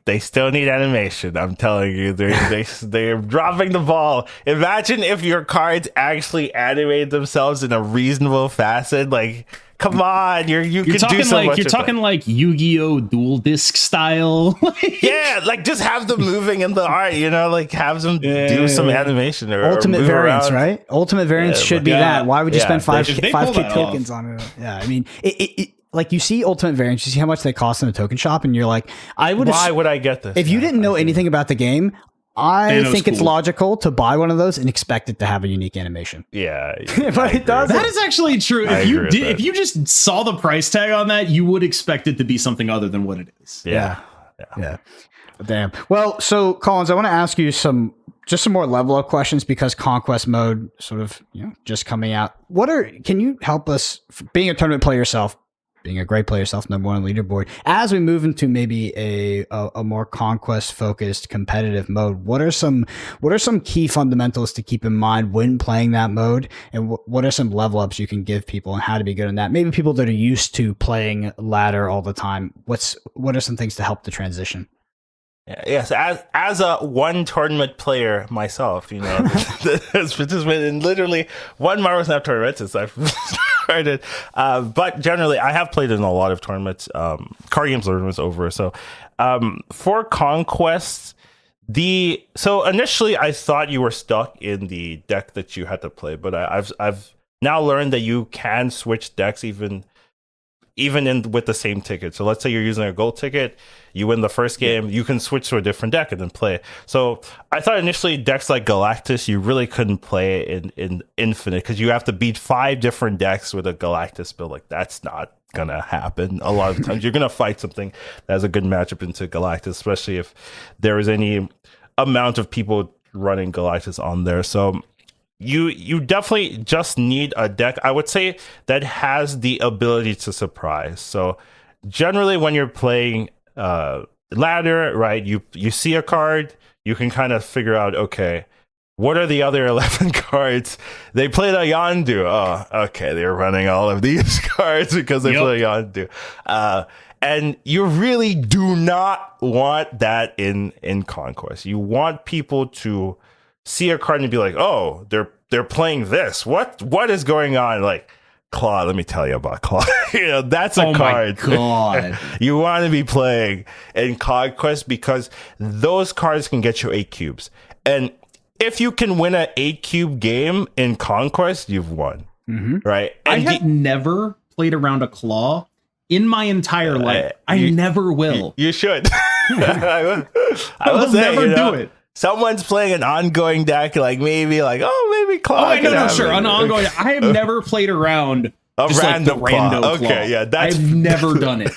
they still need animation. I'm telling you, they're dropping the ball. Imagine if your cards actually animate themselves in a reasonable facet. Like, come on, you're talking do so like much. You're talking like YuGiOh dual disc style. Yeah, like just have them moving in the art. Like have them do some animation or ultimate variants, right? Ultimate variants should be that. Why would you spend 5K tokens on it? Yeah, I mean it like you see ultimate variants, you see how much they cost in a token shop, and you're like, why would I get this? If you didn't know anything about the game, I think it's logical to buy one of those and expect it to have a unique animation. Yeah, but it does. That is actually true. If you just saw the price tag on that, you would expect it to be something other than what it is. Yeah. Damn. Well, so Collins, I want to ask you some more level up questions because Conquest Mode sort of just coming out. Can you help us, being a tournament player yourself, being a great player yourself, number one on the leaderboard, as we move into maybe a more conquest focused competitive mode, what are some key fundamentals to keep in mind when playing that mode, and what are some level ups you can give people and how to be good in that? Maybe people that are used to playing ladder all the time, what are some things to help the transition? Yes, as a one tournament player myself, has participated in literally one Marvel Snap tournament since I've started. But generally, I have played in a lot of tournaments, card games tournaments over. So for Conquest, so initially I thought you were stuck in the deck that you had to play, but I've now learned that you can switch decks even with the same ticket. So let's say you're using a gold ticket, you win the first game, you can switch to a different deck and then play. So I thought initially decks like Galactus, you really couldn't play in Infinite because you have to beat 5 different decks with a Galactus build. Like that's not gonna happen. A lot of times you're gonna fight something that has a good matchup into Galactus, especially if there is any amount of people running Galactus on there. So you definitely just need a deck, I would say, that has the ability to surprise. So generally when you're playing ladder, right, you see a card, you can kind of figure out, okay, what are the other 11 cards? They played a Yondu. Oh, okay, they're running all of these cards because they played a Yondu. And you really do not want that in Conquest. You want people to see a card and be like, oh, they're playing this. What is going on? Like, Claw, let me tell you about Claw. That's a card. My God. You want to be playing in Conquest because those cards can get you 8 cubes. And if you can win an 8 cube game in Conquest, you've won. Right? And I have never played around a Claw in my entire life. I never will. You should. I will never do it. Someone's playing an ongoing deck, like maybe Claw. Oh, no, sure. An ongoing. I have never played around a just random like the rando Claw. Okay, yeah, I've never done it.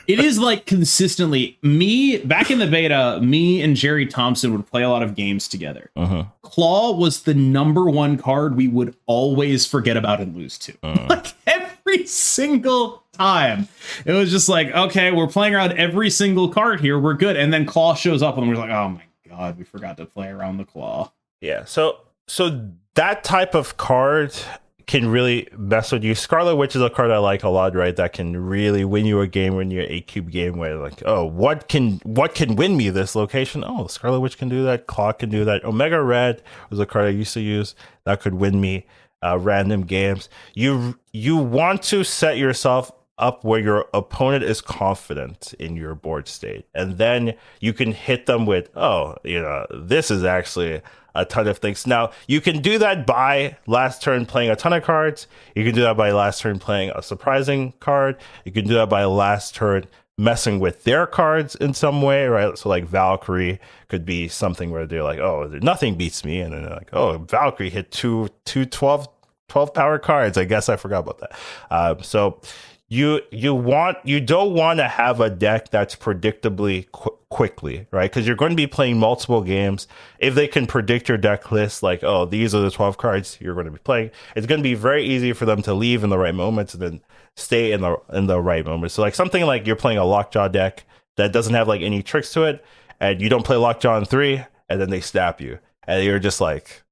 It is like consistently me back in the beta. Me and Jerry Thompson would play a lot of games together. Claw was the #1 card we would always forget about and lose to. Like every single time, it was just like, okay, we're playing around every single card here. We're good, and then Claw shows up, and we're like, oh my God, we forgot to play around the Claw. Yeah, so that type of card can really mess with you. Scarlet Witch is a card I like a lot, right? That can really win you a game, win you an 8 cube game where like, oh, what can win me this location? Oh, Scarlet Witch can do that, Claw can do that. Omega Red was a card I used to use that could win me random games. You want to set yourself up where your opponent is confident in your board state, and then you can hit them with, oh, this is actually a ton of things. Now, you can do that by last turn playing a ton of cards. You can do that by last turn playing a surprising card. You can do that by last turn messing with their cards in some way, right? So like Valkyrie could be something where they're like, oh, nothing beats me. And then they're like, oh, Valkyrie hit two 12 power cards. I guess I forgot about that. So you don't want to have a deck that's predictably quickly, right? Because you're going to be playing multiple games. If they can predict your deck list, like, oh, these are the 12 cards you're going to be playing, it's going to be very easy for them to leave in the right moments and then stay in the right moments. So like something like you're playing a Lockjaw deck that doesn't have like any tricks to it, and you don't play Lockjaw in 3, and then they snap you, and you're just like,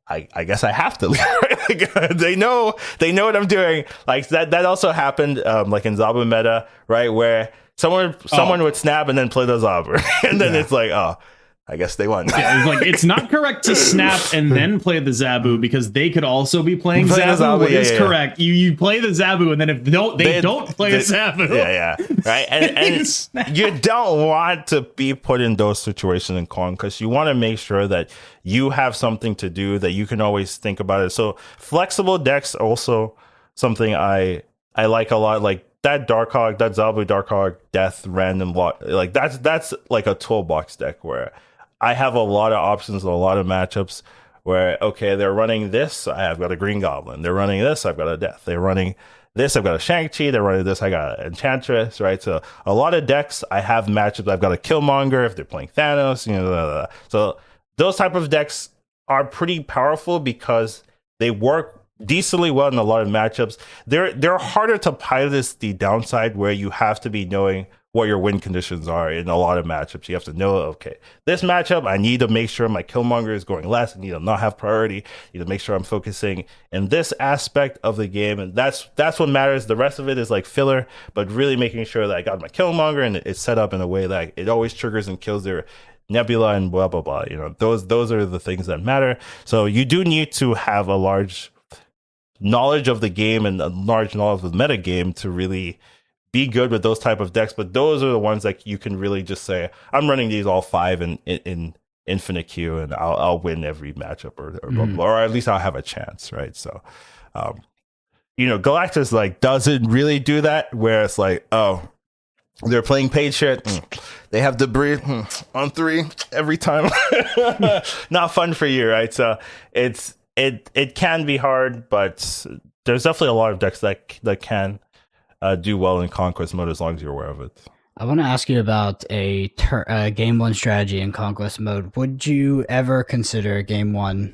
I guess I have to leave. Right? they know what I'm doing. Like that also happened like in Zabu meta, right? Where someone would snap and then play the Zabu. And then it's like, oh, I guess they won. Yeah, it's like it's not correct to snap and then play the Zabu because they could also be playing Zabu. What is correct? You play the Zabu, and then if they don't play the Zabu. Yeah, right. And you don't want to be put in those situations in Con, because you want to make sure that you have something to do, that you can always think about it. So flexible decks also something I like a lot. Like that Darkhawk, that Zabu Darkhawk Death random block, like that's like a toolbox deck where I have a lot of options, a lot of matchups where, okay, they're running this, I've got a Green Goblin. They're running this, I've got a Death. They're running this, I've got a Shang-Chi. They're running this, I got an Enchantress, right? So a lot of decks, I have matchups. I've got a Killmonger if they're playing Thanos, So those type of decks are pretty powerful because they work decently well in a lot of matchups. They're harder to pilot the downside, where you have to be knowing what your win conditions are in a lot of matchups. You have to know, okay, this matchup, I need to make sure my Killmonger is going last. I need to not have priority. I need to make sure I'm focusing in this aspect of the game. And that's what matters. The rest of it is like filler, but really making sure that I got my Killmonger and it's set up in a way that it always triggers and kills their Nebula and blah, blah, blah. Those are the things that matter. So you do need to have a large knowledge of the game and a large knowledge of the meta game to really be good with those type of decks. But those are the ones that you can really just say, I'm running these all 5 in infinite queue, and I'll win every matchup, or at least I'll have a chance, right? So, Galactus like doesn't really do that, where it's like, oh, they're playing paid shit. They have debris on 3 every time. Not fun for you, right? So it can be hard, but there's definitely a lot of decks that can do well in Conquest Mode as long as you're aware of it. I want to ask you about a game 1 strategy in Conquest Mode. Would you ever consider game 1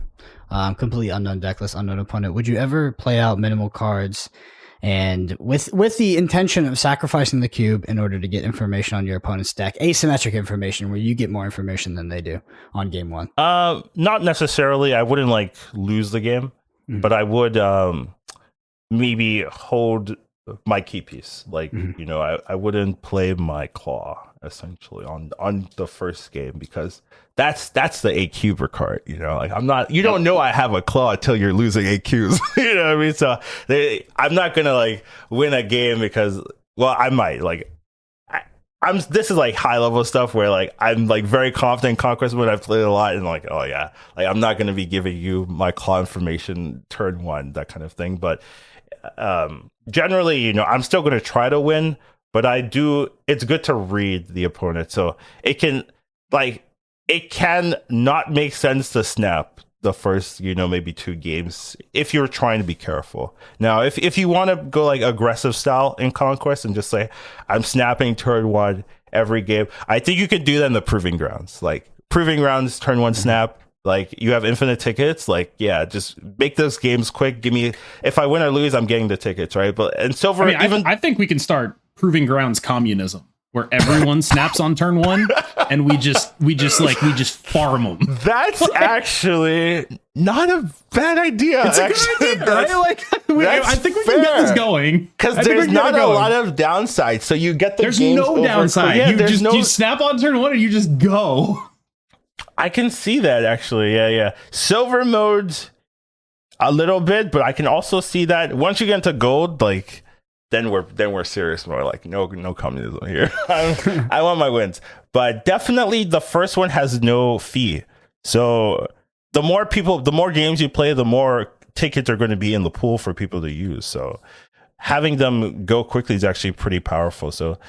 completely unknown deck list, unknown opponent, would you ever play out minimal cards and with the intention of sacrificing the cube in order to get information on your opponent's deck, asymmetric information where you get more information than they do on game one? Not necessarily. I wouldn't like lose the game, but I would maybe hold my key piece. Like, you know, I wouldn't play my claw essentially on the first game, because that's the 8 cuber card, you know. Like, I'm not, you don't know I have a claw until you're losing 8 cubes. You know what I mean? So I'm not gonna like win a game because, well, I might like this is like high level stuff where like I'm like very confident in Conquest Mode. I've played a lot and like, oh yeah, like I'm not gonna be giving you my claw information turn 1, that kind of thing. But generally, you know, I'm still gonna try to win, but it's good to read the opponent. So it can not make sense to snap the first, you know, maybe 2 games if you're trying to be careful. Now, if you want to go like aggressive style in Conquest and just say, I'm snapping turn 1 every game, I think you could do that in the Proving Grounds. Like, Proving Grounds, turn 1 snap, like you have infinite tickets, like, yeah, just make those games quick. Give me, if I win or lose, I'm getting the tickets, right? But in Silver, I think we can start Proving Grounds communism, where everyone snaps on turn 1 and we just farm them. That's actually not a bad idea. It's a good idea, right? Like, I think we can get this going, because there's not a lot of downside. So you get the there's no downside. Yeah, you snap on turn 1 and you just go. I can see that actually. Yeah. Silver mode a little bit, but I can also see that once you get into gold, like, then we're serious more. Like, no communism here. I want my wins, but definitely the first one has no fee. So the more games you play, the more tickets are going to be in the pool for people to use. So having them go quickly is actually pretty powerful. So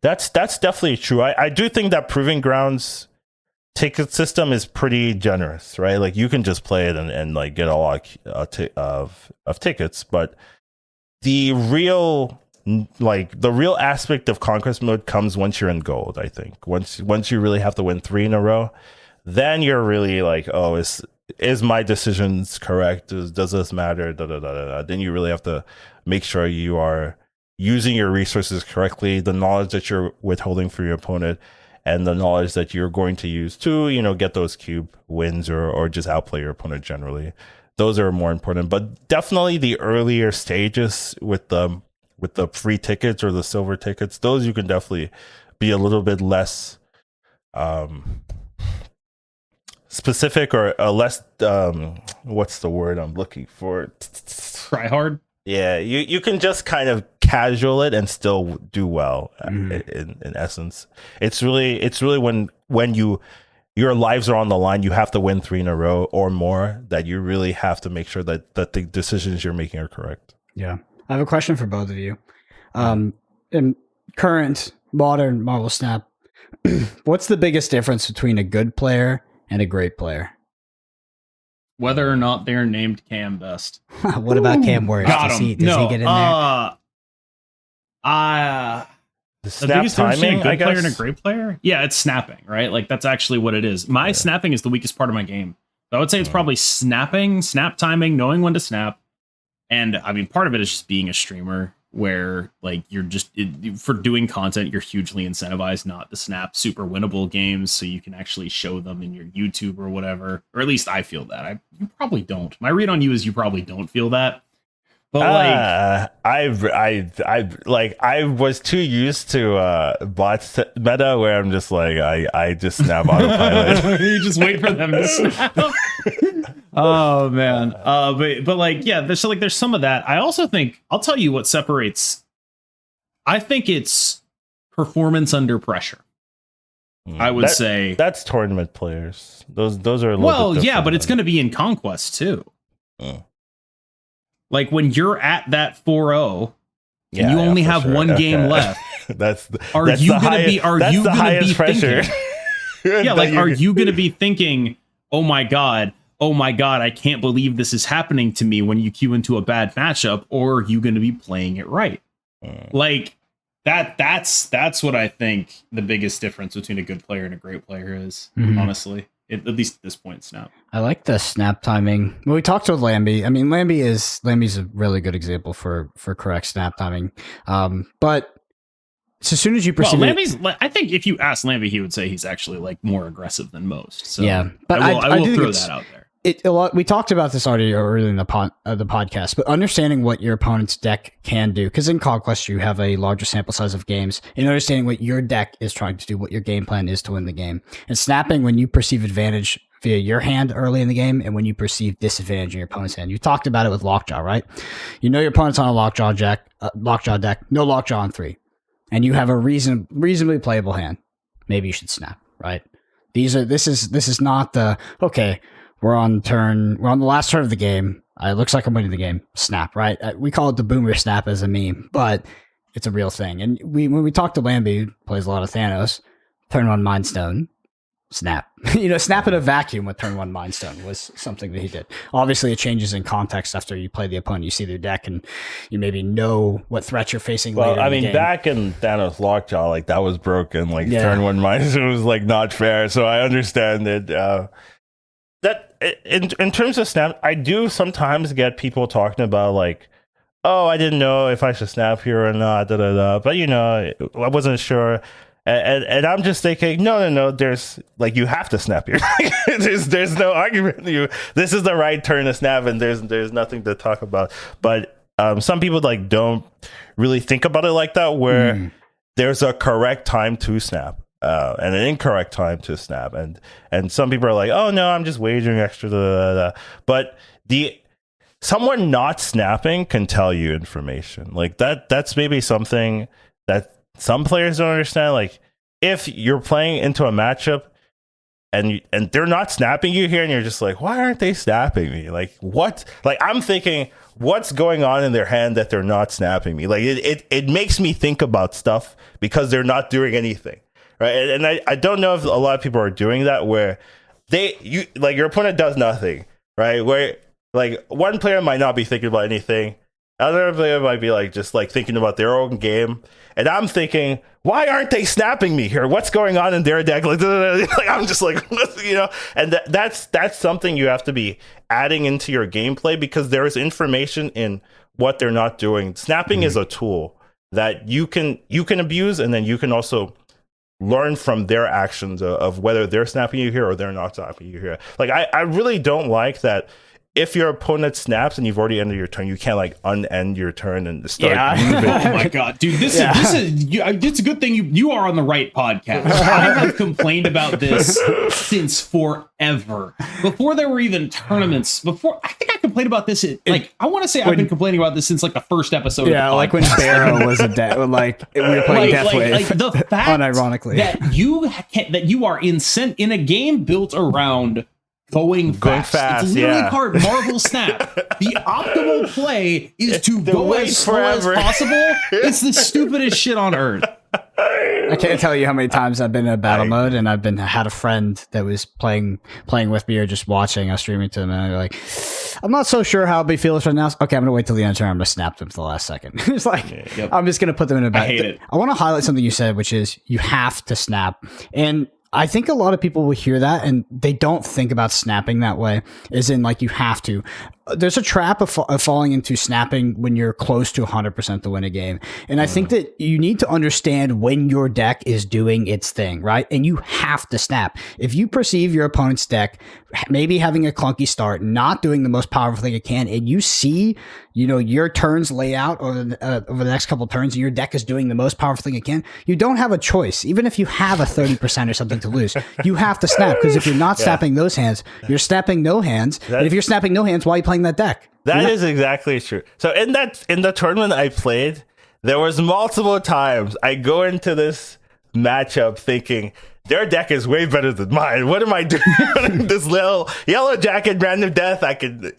that's definitely true. I do think that Proving Grounds ticket system is pretty generous, right? Like, you can just play it and like get a lot of tickets, but the real aspect of Conquest Mode comes once you're in gold. I think once you really have to win 3 in a row, then you're really like, oh, is my decisions correct? Does this matter? Then you really have to make sure you are using your resources correctly, the knowledge that you're withholding for your opponent, and the knowledge that you're going to use to, you know, get those cube wins or just outplay your opponent generally. Those are more important, but definitely the earlier stages with the free tickets or the silver tickets, those you can definitely be a little bit less specific or less what's the word I'm looking for? Try hard. Yeah, you can just kind of casual it and still do well. In essence, it's really when your lives are on the line, you have to win 3 in a row or more, that you really have to make sure that the decisions you're making are correct. Yeah. I have a question for both of you. In current modern Marvel Snap, what's the biggest difference between a good player and a great player? Whether or not they're named Cam Best. What about Cam Warriors? Does he get in there? The biggest difference between a good player and a great player? Yeah, it's snapping, right? Like, that's actually what it is. My snapping is the weakest part of my game. So I would say it's probably snapping, snap timing, knowing when to snap. And I mean, part of it is just being a streamer where, like, you're just for doing content, you're hugely incentivized not to snap super winnable games so you can actually show them in your YouTube or whatever. Or at least I feel that. You probably don't. My read on you is you probably don't feel that. But I was too used to bots meta where I'm just like I just snap autopilot. You just wait for them to snap. Oh man. But like, yeah, there's some of that. I also think I'll tell you what separates. I think it's performance under pressure. I would say that's tournament players. Those are a little well, bit yeah, but it's going to be in Conquest too. Like, when you're at that 4-0 and you only have one game left, are you going to be thinking? Yeah, like, are you going to be thinking, oh my god, I can't believe this is happening to me when you queue into a bad matchup, or are you going to be playing it right? Like, that's what I think the biggest difference between a good player and a great player is, honestly. at least at this point, Snap. I like the snap timing. When we talked to Lambie, I mean, Lambie's a really good example for correct snap timing. But so as soon as you perceive, I think if you ask Lambie, he would say he's actually like more aggressive than most. So yeah, but I will throw that out there. We talked about this already earlier in the podcast, but understanding what your opponent's deck can do, because in Conquest you have a larger sample size of games, and understanding what your deck is trying to do, what your game plan is to win the game, and snapping when you perceive advantage via your hand early in the game, and when you perceive disadvantage in your opponent's hand. You talked about it with Lockjaw, right? You know your opponent's on a Lockjaw deck, no Lockjaw on 3, and you have a reasonably playable hand. Maybe you should snap, right? This is not the okay. We're on the last turn of the game. It looks like I'm winning the game. Snap, right? We call it the boomer snap as a meme, but it's a real thing. And when we talk to Lambie, who plays a lot of Thanos, turn 1 Mind Stone, snap. Snap in a vacuum with turn 1 Mind Stone was something that he did. Obviously, it changes in context after you play the opponent. You see their deck, and you maybe know what threats you're facing later in the game. Back in Thanos Lockjaw, like, that was broken. Like, turn 1 Mind Stone was, like, not fair. So I understand that... That in terms of snap, I do sometimes get people talking about like, oh, I didn't know if I should snap here or not, but I wasn't sure, and I'm just thinking, no, there's like, you have to snap here. there's no argument. This is the right turn to snap, and there's nothing to talk about. But some people like don't really think about it like that, where there's a correct time to snap. And an incorrect time to snap, and some people are like, oh no, I'm just wagering extra, but someone not snapping can tell you information like that's maybe something that some players don't understand. Like, if you're playing into a matchup and they're not snapping you here, and you're just like, why aren't they snapping me? Like, what? Like, I'm thinking, what's going on in their hand that they're not snapping me? Like, it makes me think about stuff because they're not doing anything. Right, and I don't know if a lot of people are doing that, where your opponent does nothing, right? Where like one player might not be thinking about anything, other player might be like just like thinking about their own game, and I'm thinking, why aren't they snapping me here? What's going on in their deck? Like I'm just like, and that's something you have to be adding into your gameplay, because there is information in what they're not doing. Snapping is a tool that you can abuse, and then you can also learn from their actions of whether they're snapping you here or they're not snapping you here. Like, I really don't like that if your opponent snaps and you've already ended your turn, you can't like unend your turn and start moving. Oh my god, dude! This is it's a good thing you are on the right podcast. I have complained about this since forever. Before there were even tournaments. I think I complained about this. I want to say I've been complaining about this since like the first episode. Yeah, like when Barrow was a like we were playing Deathwave. Like the fact unironically that you are in a game built around going fast. It's literally part Marvel Snap. The optimal play is to go as slow as possible. It's the stupidest shit on earth. I can't tell you how many times I've been in a battle mode, and I've had a friend that was playing with me or just watching. I was streaming to them, and they're like, I'm not so sure how I'll be feeling right now. Okay, I'm gonna wait till the end of the turn. I'm gonna snap them for the last second. It's like, I'm just gonna put them in a battle. I hate it. I want to highlight something you said, which is you have to snap. And I think a lot of people will hear that and they don't think about snapping that way, as in like you have to. There's a trap of falling into snapping when you're close to 100% to win a game. And I think that you need to understand when your deck is doing its thing, right? And you have to snap. If you perceive your opponent's deck maybe having a clunky start, not doing the most powerful thing it can, and you see, your turns lay out over the next couple of turns, and your deck is doing the most powerful thing it can, you don't have a choice. Even if you have a 30% or something to lose, you have to snap, because if you're not snapping those hands, you're snapping no hands. And if you're snapping no hands, why are you playing that deck? That is exactly true. So in the tournament I played, there was multiple times I go into this matchup thinking their deck is way better than mine. What am I doing? This little yellow jacket random death, I could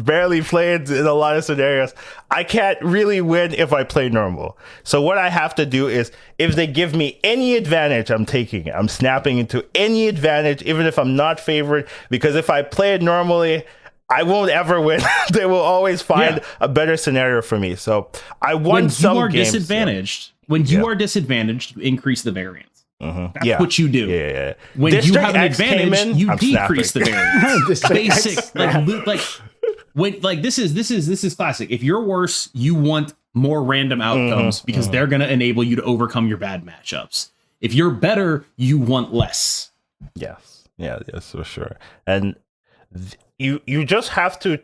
barely play it in a lot of scenarios. I can't really win if I play normal. So what I have to do is, if they give me any advantage, I'm taking it. I'm snapping into any advantage, even if I'm not favored, because if I play it normally, I won't ever win. They will always find a better scenario for me. So I won some games. Disadvantaged, when you are disadvantaged, increase the variance. That's what you do. Yeah. When District you have an X came advantage, in, you I'm decrease snapping. the variance. Basic, this is classic. If you're worse, you want more random outcomes because they're going to enable you to overcome your bad matchups. If you're better, you want less. Yes, for sure. And you just have to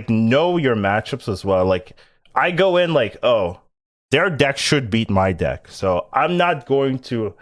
know your matchups as well. Like, I go in like, oh, their deck should beat my deck, so I'm not going to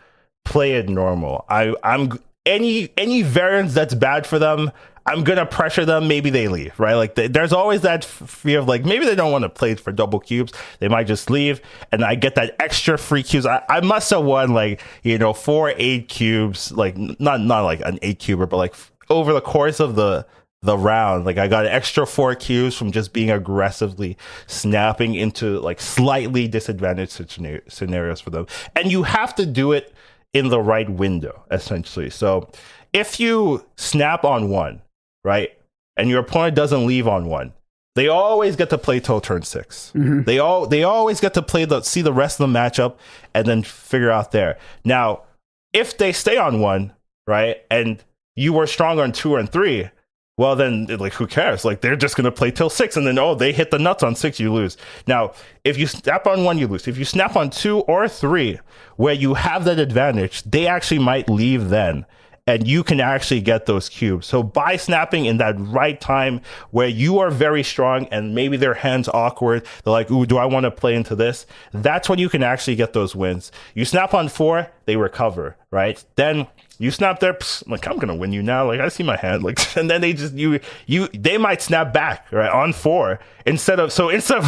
play it normal. I'm any variance that's bad for them, I'm gonna pressure them. Maybe they leave, right? Like, there's always that fear of like, maybe they don't want to play for double cubes, they might just leave, and I get that extra free cubes. I must have won 4 8 cubes, like not like an 8 cuber, but like over the course of the round, like I got an extra 4 cubes from just being aggressively snapping into like slightly disadvantaged scenarios for them. And you have to do it in the right window, essentially. So if you snap on 1, right, and your opponent doesn't leave on 1, they always get to play till turn 6. They always get to see the rest of the matchup and then figure out there. Now, if they stay on 1, right, and you were strong on 2 and 3, well, then, like, who cares? Like, they're just going to play till 6, and then, they hit the nuts on 6, you lose. Now, if you snap on 1, you lose. If you snap on 2 or 3, where you have that advantage, they actually might leave then, and you can actually get those cubes. So by snapping in that right time where you are very strong and maybe their hand's awkward, they're like, ooh, do I want to play into this? That's when you can actually get those wins. You snap on 4, they recover, right? Then you snap there, like, I'm gonna win you now. Like, I see my hand, like, and then they just they might snap back, right, on 4 instead of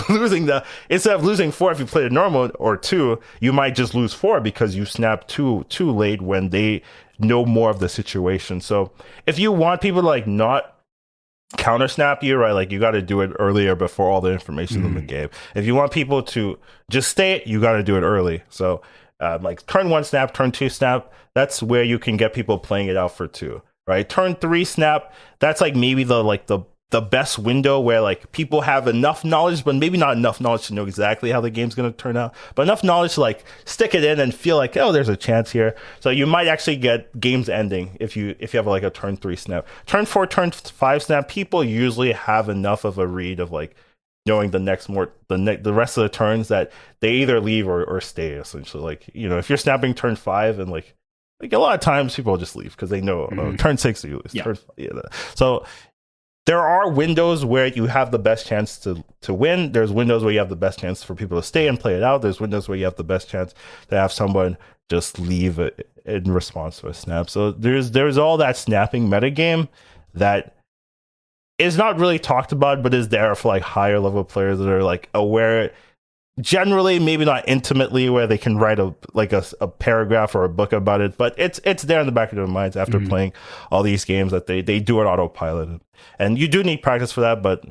losing 4 if you played it normal, or 2, you might just lose 4 because you snapped too late when they know more of the situation. So if you want people to like not counter snap you, right, like, you got to do it earlier before all the information in the game. If you want people to just stay it, you got to do it early. So like turn 1 snap, turn 2 snap, that's where you can get people playing it out for 2, right? Turn 3 snap, that's like maybe the best window where like people have enough knowledge, but maybe not enough knowledge to know exactly how the game's going to turn out, but enough knowledge to like stick it in and feel like, oh, there's a chance here. So you might actually get games ending if you have like a turn 3 snap. Turn 4, turn 5 snap, people usually have enough of a read of like knowing the rest of the turns that they either leave or stay, essentially. Like, if you're snapping turn 5 and like a lot of times people will just leave because they know turn 6 you lose. Yeah. So there are windows where you have the best chance to win. There's windows where you have the best chance for people to stay and play it out. There's windows where you have the best chance to have someone just leave in response to a snap. So there's all that snapping metagame that is not really talked about, but is there for like higher level players that are like aware, generally, maybe not intimately, where they can write a paragraph or a book about it, but it's there in the back of their minds after playing all these games that they do it autopilot. And you do need practice for that, but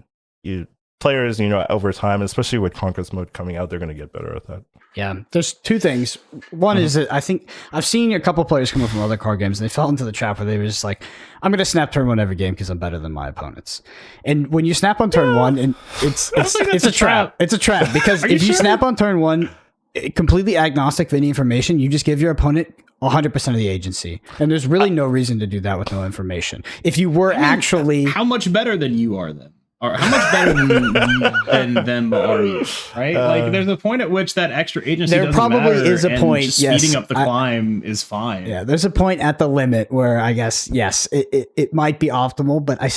players, over time, especially with Conquest Mode coming out, they're going to get better at that. Yeah, there's 2 things. One is that I think I've seen a couple players come up from other card games and they fell into the trap where they were just like, I'm going to snap turn 1 every game because I'm better than my opponents. And when you snap on turn 1, and it's a trap. It's a trap because if you snap on turn 1, completely agnostic of any information, you just give your opponent 100% of the agency. And there's really no reason to do that with no information. If you were actually... How much better than you are then? Or how much better than them are you, right? Like, there's a point at which that extra agency there doesn't probably matter, is a and point. just Yes, speeding up the climb is fine. Yeah, there's a point at the limit where I guess yes, it might be optimal, but I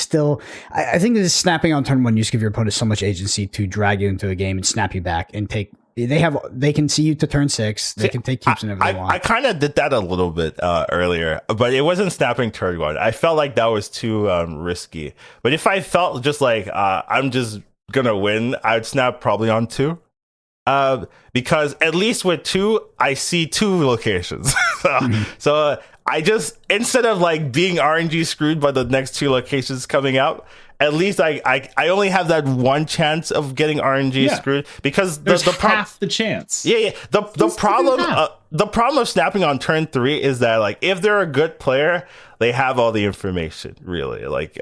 think this snapping on turn 1, you just give your opponent so much agency to drag you into a game and snap you back and take. They can see you to turn 6. They can take keeps whenever they want. I kind of did that a little bit earlier, but it wasn't snapping turn 1. I felt like that was too risky. But if I felt just like I'm just gonna win, I'd snap probably on 2. Because at least with 2, I see 2 locations. So I just, instead of like being RNG screwed by the next 2 locations coming out, at least I only have that one chance of getting RNG screwed, because there's half the chance. Yeah. The problem of snapping on turn 3 is that, like, if they're a good player, they have all the information, really. Like,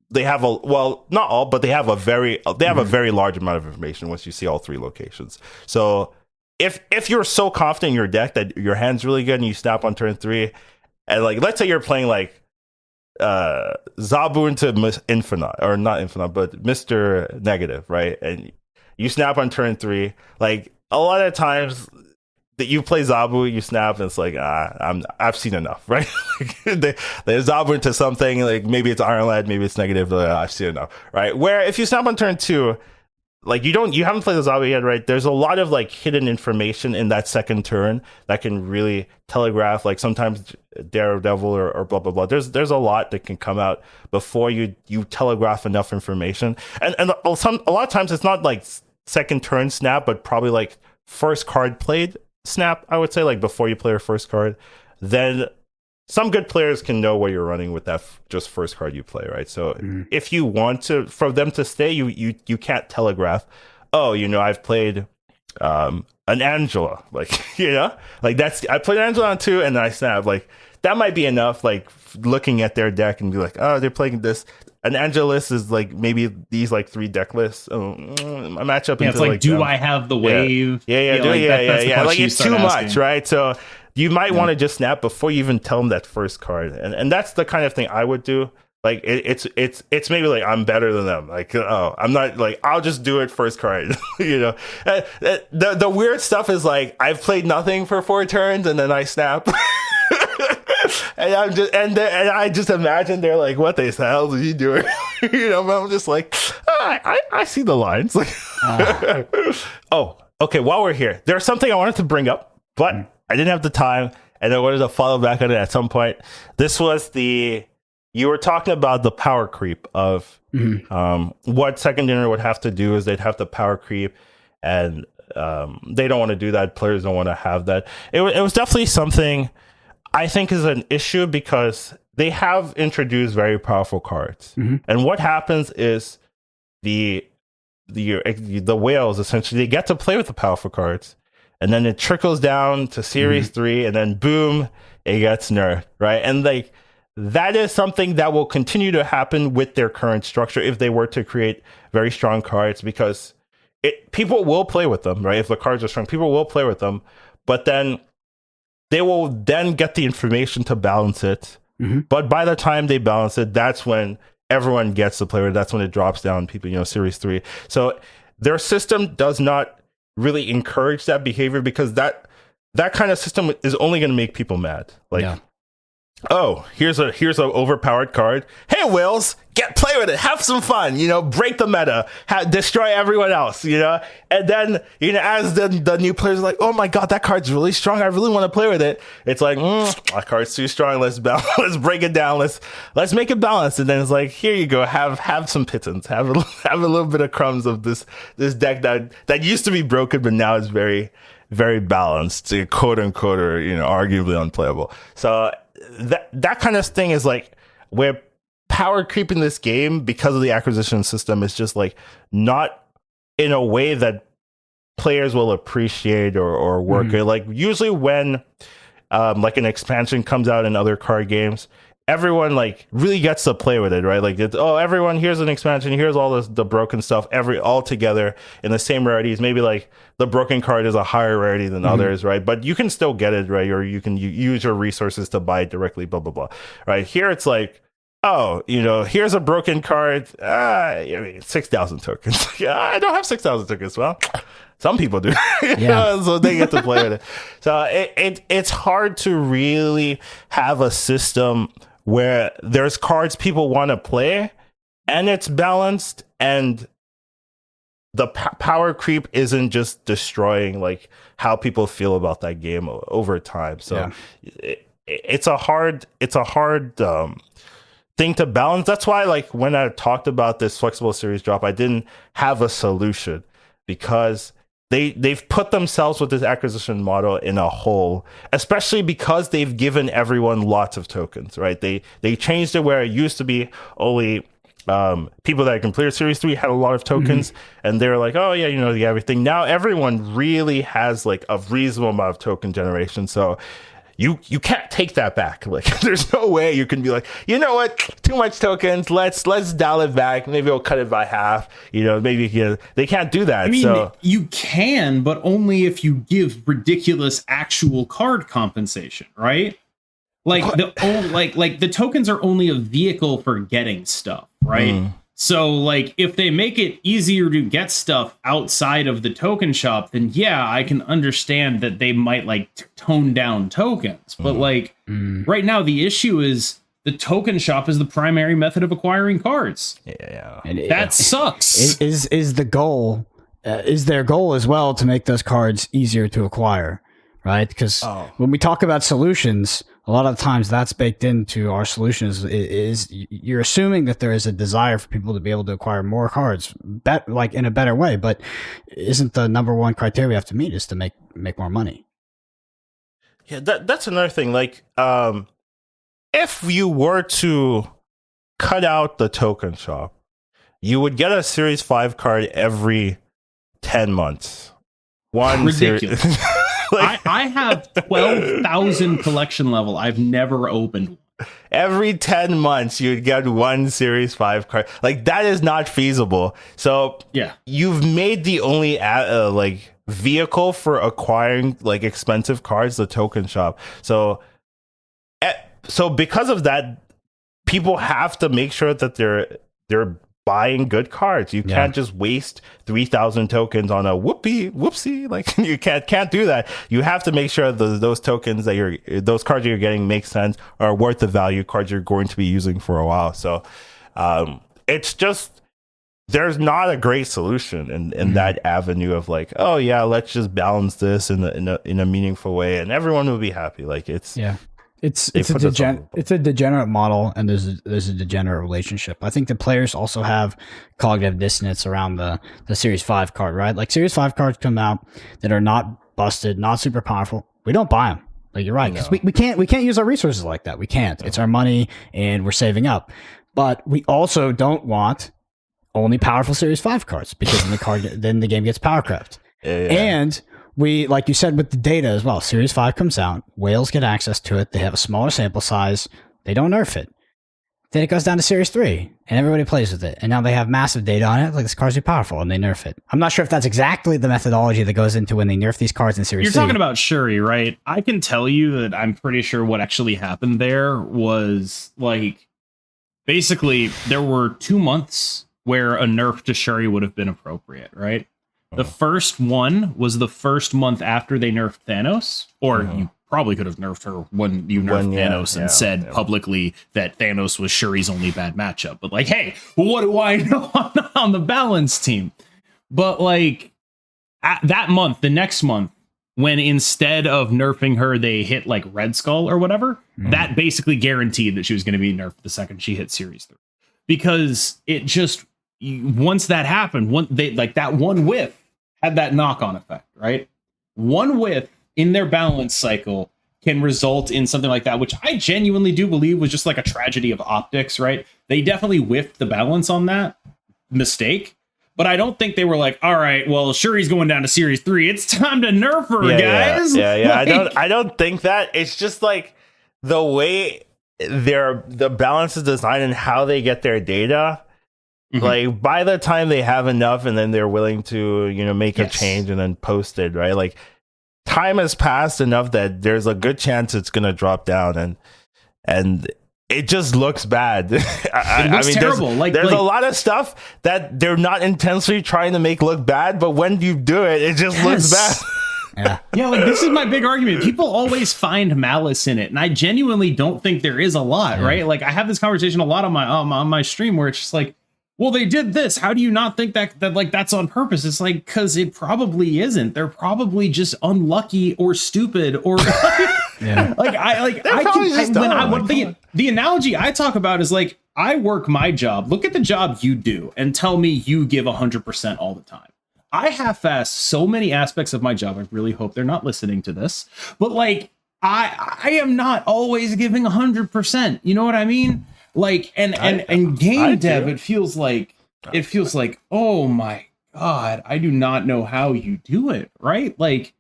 they have not all, but they have a very large amount of information once you see all 3 locations. So if you're so confident in your deck that your hand's really good and you snap on turn 3, and like let's say you're playing like Zabu into Infinite, or not Infinite, but Mr. Negative, right? And you snap on turn 3. Like a lot of times that you play Zabu, you snap, and it's like I've seen enough, right? they Zabu into something, like maybe it's Iron Lad, maybe it's negative, but I've seen enough, right? Where if you snap on turn 2, like you haven't played the Zabu yet, right? There's a lot of like hidden information in that second turn that can really telegraph, like sometimes Daredevil or blah blah blah. There's a lot that can come out before you telegraph enough information, and a lot of times it's not like second turn snap, but probably like first card played snap. I would say like before you play your first card, then some good players can know where you're running with that just first card you play, right? So if you want to, for them to stay, you can't telegraph, oh, I've played an Angela, like, like I played Angela on 2 and then I snap. Like that might be enough, like looking at their deck and be like, oh, they're playing this. An Angela list is like maybe these like 3 deck lists. A matchup. Yeah, it's like, do I have the wave? Yeah. Like it's too much, right? So you might want to just snap before you even tell them that first card, and that's the kind of thing I would do. Like it's maybe like I'm better than them. Like I'm not, like I'll just do it first card. The weird stuff is like I've played nothing for 4 turns and then I snap. And I just imagine they're like, what the hell is he doing? But I'm just like, I see the lines. Oh, okay. While we're here, there's something I wanted to bring up, but I didn't have the time, and I wanted to follow back on it at some point. This was you were talking about the power creep of what second dinner would have to do is they'd have to power creep, and they don't want to do that. Players don't want to have that. It was definitely something I think is an issue because they have introduced very powerful cards, and what happens is the whales essentially they get to play with the powerful cards, and then it trickles down to Series 3, and then boom, it gets nerfed, right? And like that is something that will continue to happen with their current structure if they were to create very strong cards, because people will play with them, right? If the cards are strong, people will play with them, but then they will then get the information to balance it. But by the time they balance it, that's when everyone gets to play with it. That's when it drops down, people, Series 3. So their system does not really encourage that behavior, because that kind of system is only going to make people mad. Like, oh, here's a overpowered card. Hey, Wills, play with it, have some fun, break the meta, destroy everyone else, and then as the new players are like, oh my god, that card's really strong, I really want to play with it. It's like, that card's too strong, let's break it down, let's make it balanced. And then it's like, here you go, have some pittance, have a little bit of crumbs of this deck that used to be broken but now is very, very balanced, quote unquote, or arguably unplayable. So that kind of thing is like where power creep in this game, because of the acquisition system, is just like not in a way that players will appreciate or work. Like usually when like an expansion comes out in other card games, everyone like really gets to play with it, right? Like, everyone, here's an expansion, here's all the broken stuff, all together in the same rarities. Maybe like the broken card is a higher rarity than others, right? But you can still get it, right? Or you can use your resources to buy it directly, blah, blah, blah, right? Here it's like, oh, here's a broken card. 6,000 tokens. I don't have 6,000 tokens. Well, some people do. So they get to play with it. So it's hard to really have a system where there's cards people want to play and it's balanced, and the power creep isn't just destroying like how people feel about that game over time. So it's a hard thing to balance. That's why, like, when I talked about this flexible series drop, I didn't have a solution, because they've put themselves with this acquisition model in a hole, especially because they've given everyone lots of tokens, right? They changed it where it used to be only people that completed Series 3 had a lot of tokens, and they were like, oh yeah, everything. Now everyone really has like a reasonable amount of token generation. So you can't take that back. Like, there's no way you can be like, you know what, too much tokens. Let's dial it back. Maybe we'll cut it by half. Maybe they can't do that. I mean, so you can, but only if you give ridiculous actual card compensation, right? Like the tokens are only a vehicle for getting stuff, right? So like if they make it easier to get stuff outside of the token shop, then yeah, I can understand that they might like tone down tokens. But like right now, the issue is the token shop is the primary method of acquiring cards. Yeah, and that sucks. Is the goal? Is their goal as well to make those cards easier to acquire, right? Because when we talk about solutions, a lot of times that's baked into our solutions. Is you're assuming that there is a desire for people to be able to acquire more cards, like in a better way. But isn't the number one criteria we have to meet is to make more money? Yeah, that's another thing. Like, if you were to cut out the token shop, you would get a Series 5 card every 10 months. One ridiculous. Like, I have 12,000 collection level. I've never opened one. Every 10 months, you'd get one Series 5 card. Like, that is not feasible. So, yeah, you've made the only vehicle for acquiring like expensive cards the token shop. So because of that, people have to make sure that they're buying good cards. You can't just waste 3,000 tokens on a whoopsie. Like, you can't do that. You have to make sure those tokens those cards you're getting make sense, are worth the value, cards you're going to be using for a while. So it's just, there's not a great solution in that avenue of like, oh yeah, let's just balance this in a meaningful way and everyone will be happy. Like, it's a degenerate model, and there's a degenerate relationship. I think the players also have cognitive dissonance around the Series 5 card, right? Like, Series 5 cards come out that are not busted, not super powerful. We don't buy them. Like, you're right, because we can't use our resources like that. We can't. It's our money, and we're saving up. But we also don't want only powerful Series 5 cards, because then the game gets power crept. And we, like you said, with the data as well, Series 5 comes out, whales get access to it, they have a smaller sample size, they don't nerf it. Then it goes down to Series 3, and everybody plays with it. And now they have massive data on it, like, this card's too powerful, and they nerf it. I'm not sure if that's exactly the methodology that goes into when they nerf these cards in Series 3. You're talking about Shuri, right? I can tell you that I'm pretty sure what actually happened there was, like, basically, there were 2 months where a nerf to Shuri would have been appropriate, right? The first one was the first month after they nerfed Thanos, or you probably could have nerfed her when you nerfed Thanos and said publicly that Thanos was Shuri's only bad matchup. But like, hey, what do I know on the balance team? But like, that month, the next month, when instead of nerfing her, they hit like Red Skull or whatever, that basically guaranteed that she was going to be nerfed the second she hit Series 3. Because it just, once that happened, that one whiff had that knock-on effect, right? One whiff in their balance cycle can result in something like that, which I genuinely do believe was just like a tragedy of optics, right? They definitely whiffed the balance on that mistake, but I don't think they were like, all right, well, Shuri's going down to Series 3. It's time to nerf her, guys. Yeah. Like, I don't think that. It's just like the way the balance is designed and how they get their data. Like, by the time they have enough and then they're willing to, make a change and then post it, right? Like, time has passed enough that there's a good chance it's going to drop down, and it just looks bad. It looks terrible. There's a lot of stuff that they're not intentionally trying to make look bad, but when you do it, it just looks bad. Yeah, like, this is my big argument. People always find malice in it, and I genuinely don't think there is a lot, right? Like, I have this conversation a lot on my stream where it's just like, well, they did this. How do you not think that like that's on purpose? It's like, because it probably isn't. They're probably just unlucky or stupid or the analogy I talk about is like, I work my job. Look at the job you do and tell me you give 100% all the time. I half-ass so many aspects of my job. I really hope they're not listening to this, but like, I am not always giving 100%. You know what I mean? Like, and game dev, it feels like, oh my God, I do not know how you do it, right? Like,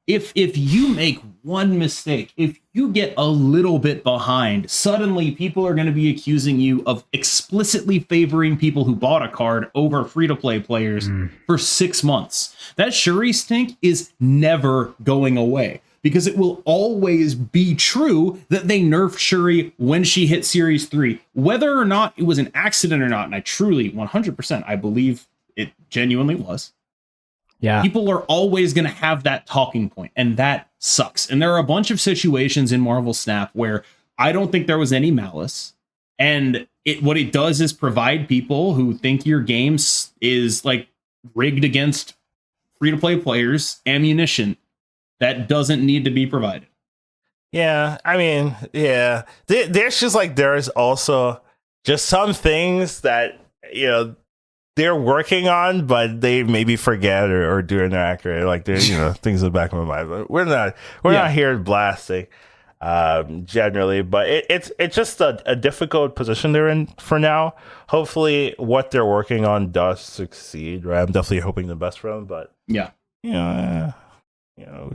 if you make one mistake, if you get a little bit behind, suddenly people are going to be accusing you of explicitly favoring people who bought a card over free-to-play players for 6 months. That Shuri stink is never going away, because it will always be true that they nerfed Shuri when she hit Series 3, whether or not it was an accident or not. And I truly, 100%, I believe it genuinely was. Yeah. People are always going to have that talking point, and that sucks. And there are a bunch of situations in Marvel Snap where I don't think there was any malice. And what it does is provide people who think your game is like rigged against free-to-play players ammunition that doesn't need to be provided. Yeah, I mean, yeah. There's just like, there's also just some things that, you know, they're working on, but they maybe forget or do inaccurate. Like, there's, you know, things in the back of my mind. But we're not here blasting generally. But it's just a difficult position they're in for now. Hopefully, what they're working on does succeed. Right, I'm definitely hoping the best for them. But yeah, you know,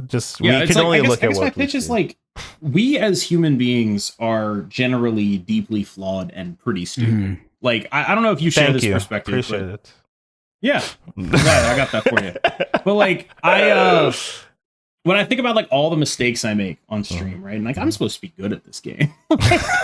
just we can only look at what my pitch is like. We as human beings are generally deeply flawed and pretty stupid. Like, I don't know if you share this perspective. Appreciate it. Yeah, I'm glad I got that for you. But like, when I think about like all the mistakes I make on stream, right? And like, I'm supposed to be good at this game.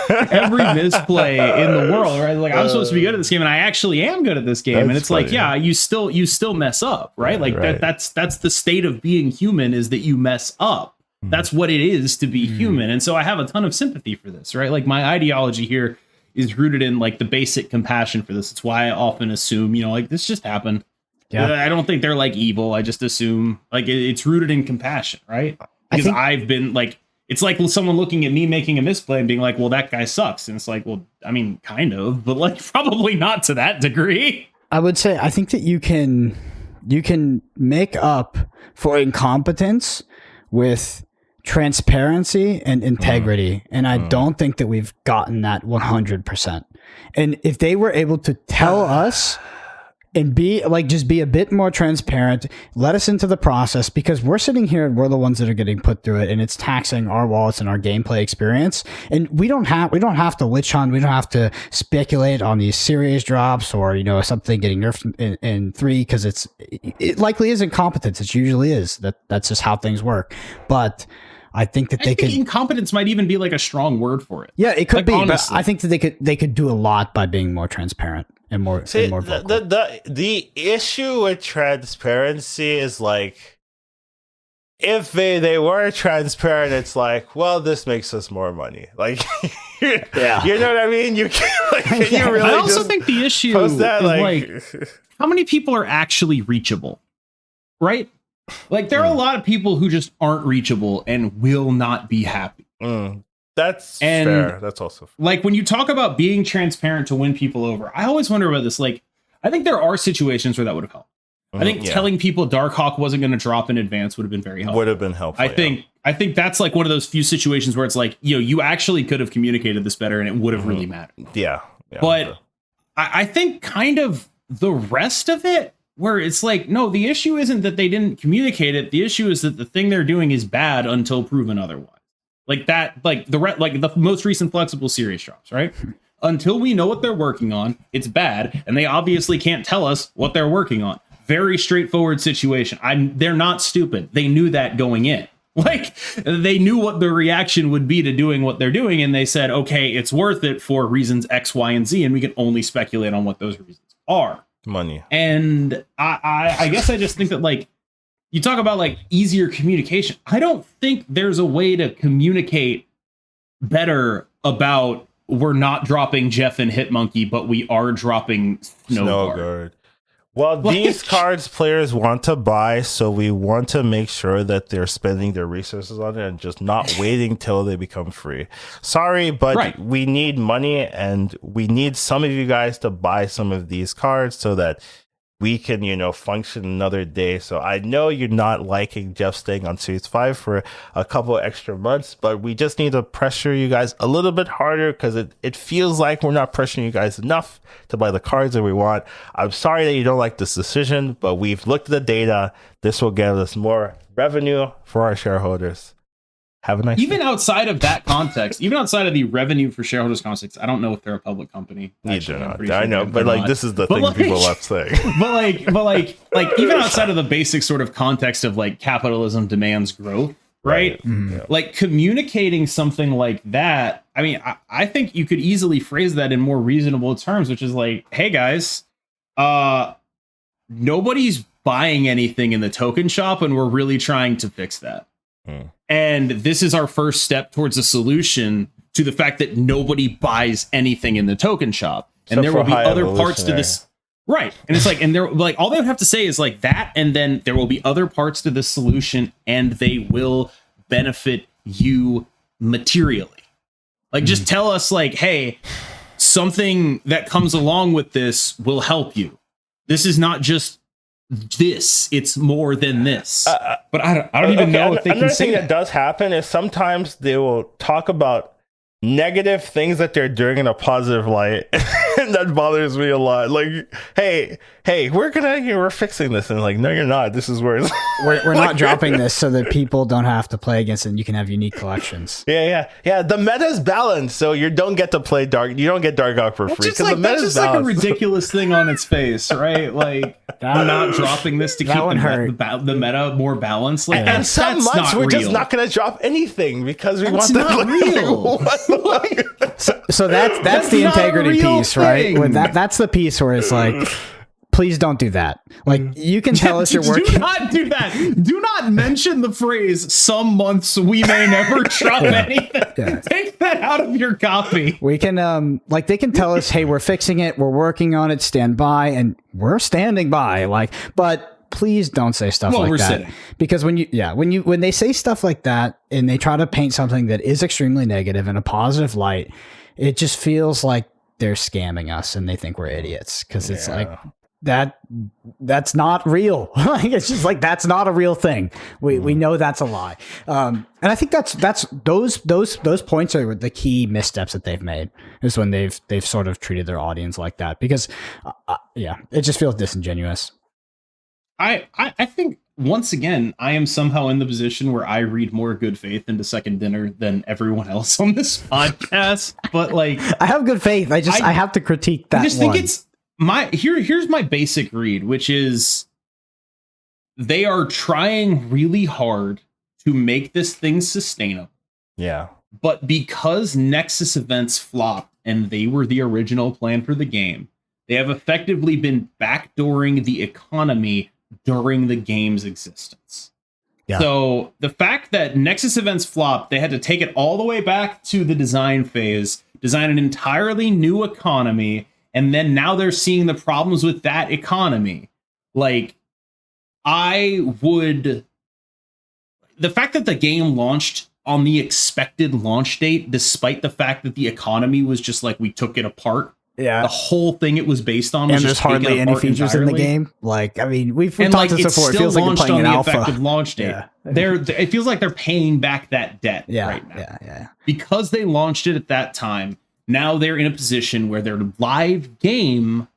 Every misplay in the world, right? Like, I'm supposed to be good at this game, and I actually am good at this game. And it's funny. Like, yeah, you still mess up, right? Like that's the state of being human, is that you mess up. That's what it is to be human. And so I have a ton of sympathy for this, right? Like, my ideology here is rooted in like the basic compassion for this. It's why I often assume, you know, like, this just happened. Yeah. I don't think they're like evil. I just assume like it's rooted in compassion, right? Because I've been like, it's like someone looking at me making a misplay and being like, well, that guy sucks. And it's like, well, I mean, kind of, but like probably not to that degree. I would say, I think that you can make up for incompetence with transparency and integrity. And I don't think that we've gotten that 100%. And if they were able to tell us and be like, just be a bit more transparent, let us into the process, because we're sitting here and we're the ones that are getting put through it, and it's taxing our wallets and our gameplay experience. And we don't have to witch hunt. We don't have to speculate on these series drops or, you know, something getting nerfed in 3, because it likely is incompetence. It usually is. That's just how things work. But I think that incompetence might even be like a strong word for it. Yeah, it could be. Honestly. But I think that they could do a lot by being more transparent and more vocal. The issue with transparency is like, if they were transparent, it's like, well, this makes us more money. Like, yeah, you know what I mean? You can, like, can you really? I also think the issue is like, how many people are actually reachable, right? Like, there are a lot of people who just aren't reachable and will not be happy. That's fair. That's also fair. Like, when you talk about being transparent to win people over, I always wonder about this. Like, I think there are situations where that would have helped. I think telling people Darkhawk wasn't going to drop in advance would have been very helpful. Would have been helpful. I think that's like one of those few situations where it's like, you know, you actually could have communicated this better and it would have really mattered. Yeah. But sure. I think kind of the rest of it, where it's like, no, the issue isn't that they didn't communicate it. The issue is that the thing they're doing is bad until proven otherwise. Like that, like the most recent flexible series drops, right? Until we know what they're working on, it's bad, and they obviously can't tell us what they're working on. Very straightforward situation. They're not stupid. They knew that going in. Like, they knew what the reaction would be to doing what they're doing, and they said, okay, it's worth it for reasons X, Y, and Z, and we can only speculate on what those reasons are. Money. And I guess I just think that, like, you talk about like easier communication. I don't think there's a way to communicate better about, we're not dropping Jeff and Hitmonkey, but we are dropping Snowguard. Well, these cards players want to buy, so we want to make sure that they're spending their resources on it and just not waiting till they become free. Sorry, but we need money, and we need some of you guys to buy some of these cards so that we can, function another day. So I know you're not liking Jeff staying on Series 5 for a couple extra months, but we just need to pressure you guys a little bit harder because it feels like we're not pressuring you guys enough to buy the cards that we want. I'm sorry that you don't like this decision, but we've looked at the data. This will get us more revenue for our shareholders. Have a nice Even day. outside of that context, even outside of the revenue for shareholders context, I don't know if they're a public company. Neither not. Sure I know, but like this is the thing people love saying. But like even outside of the basic sort of context of like capitalism demands growth, right? Yeah. Like communicating something like that. I mean, I think you could easily phrase that in more reasonable terms, which is like, hey guys, nobody's buying anything in the token shop, and we're really trying to fix that. And this is our first step towards a solution to the fact that nobody buys anything in the token shop. And there will be other parts to this. Right. And it's like, and they're like, all they would have to say is like that. And then there will be other parts to this solution and they will benefit you materially. Like, just tell us like, hey, something that comes along with this will help you. This is not just this, it's more than this. But I don't even know if they can say that does happen is sometimes they will talk about negative things that they're doing in a positive light. And that bothers me a lot. Like, hey, we're fixing this. And like, no, you're not. This is where we're not dropping this so that people don't have to play against it and you can have unique collections. Yeah. The meta's balanced, so you don't get to play dark. You don't get Dark Oak for free. That's just like a ridiculous thing on its face, right? Like, we're not dropping this to keep the meta more balanced. Like, and some months we're just not going to drop anything because we want that. Not real. So that's the integrity piece, right? When that's the piece where it's like, please don't do that. Like, you can tell us you're working. Do not do that. Do not mention the phrase "some months we may never drop anything." Yeah. Take that out of your copy. We can like, they can tell us, hey, we're fixing it, we're working on it, stand by, and we're standing by. Like, but please don't say stuff like that. Sitting. Because when they say stuff like that and they try to paint something that is extremely negative in a positive light, it just feels like they're scamming us and they think we're idiots because it's like that's not real. Like, it's just like, that's not a real thing. We know that's a lie. And I think that's those points are the key missteps that they've made, is when they've sort of treated their audience like that, because it just feels disingenuous. I think, once again, I am somehow in the position where I read more good faith into Second Dinner than everyone else on this podcast. But like, I have good faith. I have to critique that. I just think it's here's my basic read, which is they are trying really hard to make this thing sustainable. Yeah. But because Nexus events flopped and they were the original plan for the game, they have effectively been backdooring the economy during the game's existence. Yeah. So the fact that Nexus events flopped, they had to take it all the way back to the design phase, design an entirely new economy, and then now they're seeing the problems with that economy. Like, the fact that the game launched on the expected launch date, despite the fact that the economy was just like, we took it apart. Yeah, the whole thing it was based on, was and there's hardly any features entirely in the game. Like, I mean, we've talked this before. It feels like you're playing an alpha. Effective launch date. Yeah. It feels like they're paying back that debt right now. Yeah. Because they launched it at that time, now they're in a position where their live game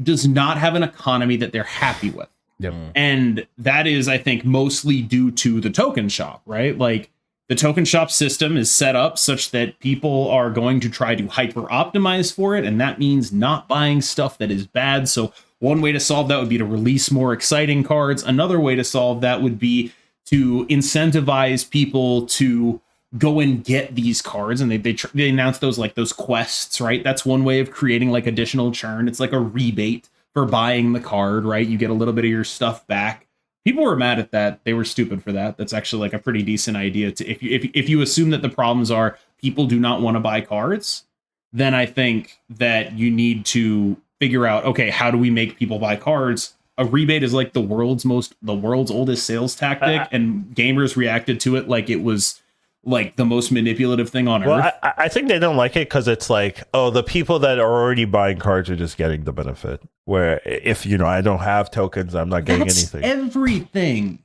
does not have an economy that they're happy with. Yep. And that is, I think, mostly due to the token shop, right? Like, the token shop system is set up such that people are going to try to hyper optimize for it. And that means not buying stuff that is bad. So one way to solve that would be to release more exciting cards. Another way to solve that would be to incentivize people to go and get these cards. And they announce those quests, right? That's one way of creating like additional churn. It's like a rebate for buying the card, right? You get a little bit of your stuff back. People were mad at that. They were stupid for that. That's actually like a pretty decent idea. If you assume that the problems are people do not want to buy cards, then I think that you need to figure out, okay, how do we make people buy cards? A rebate is like the world's oldest sales tactic, and gamers reacted to it like it was like the most manipulative thing on earth. I think they don't like it because it's like, oh, the people that are already buying cards are just getting the benefit. where if I don't have tokens, I'm not getting anything. Everything.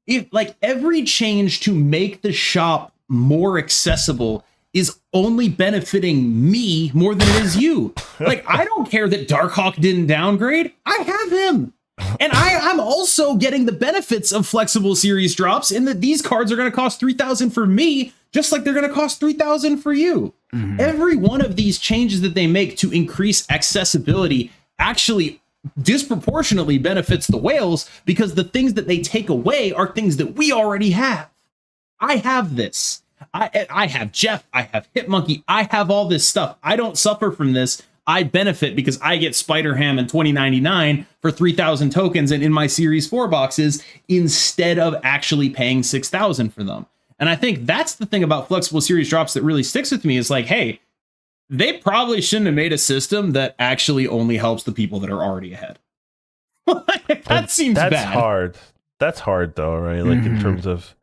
If like every change to make the shop more accessible is only benefiting me more than it is you. Like, I don't care that Darkhawk didn't downgrade. I have him. And I'm also getting the benefits of flexible series drops in that these cards are going to cost 3,000 for me, just like they're going to cost 3,000 for you. Mm-hmm. Every one of these changes that they make to increase accessibility actually disproportionately benefits the whales, because the things that they take away are things that we already have. I have this. I have Jeff. I have Hitmonkey. I have all this stuff. I don't suffer from this. I benefit because I get Spider Ham in 2099 for 3,000 tokens and in my Series 4 boxes instead of actually paying 6,000 for them. And I think that's the thing about flexible series drops that really sticks with me, is like, hey, they probably shouldn't have made a system that actually only helps the people that are already ahead. That seems bad. That's hard though, right? Like in terms of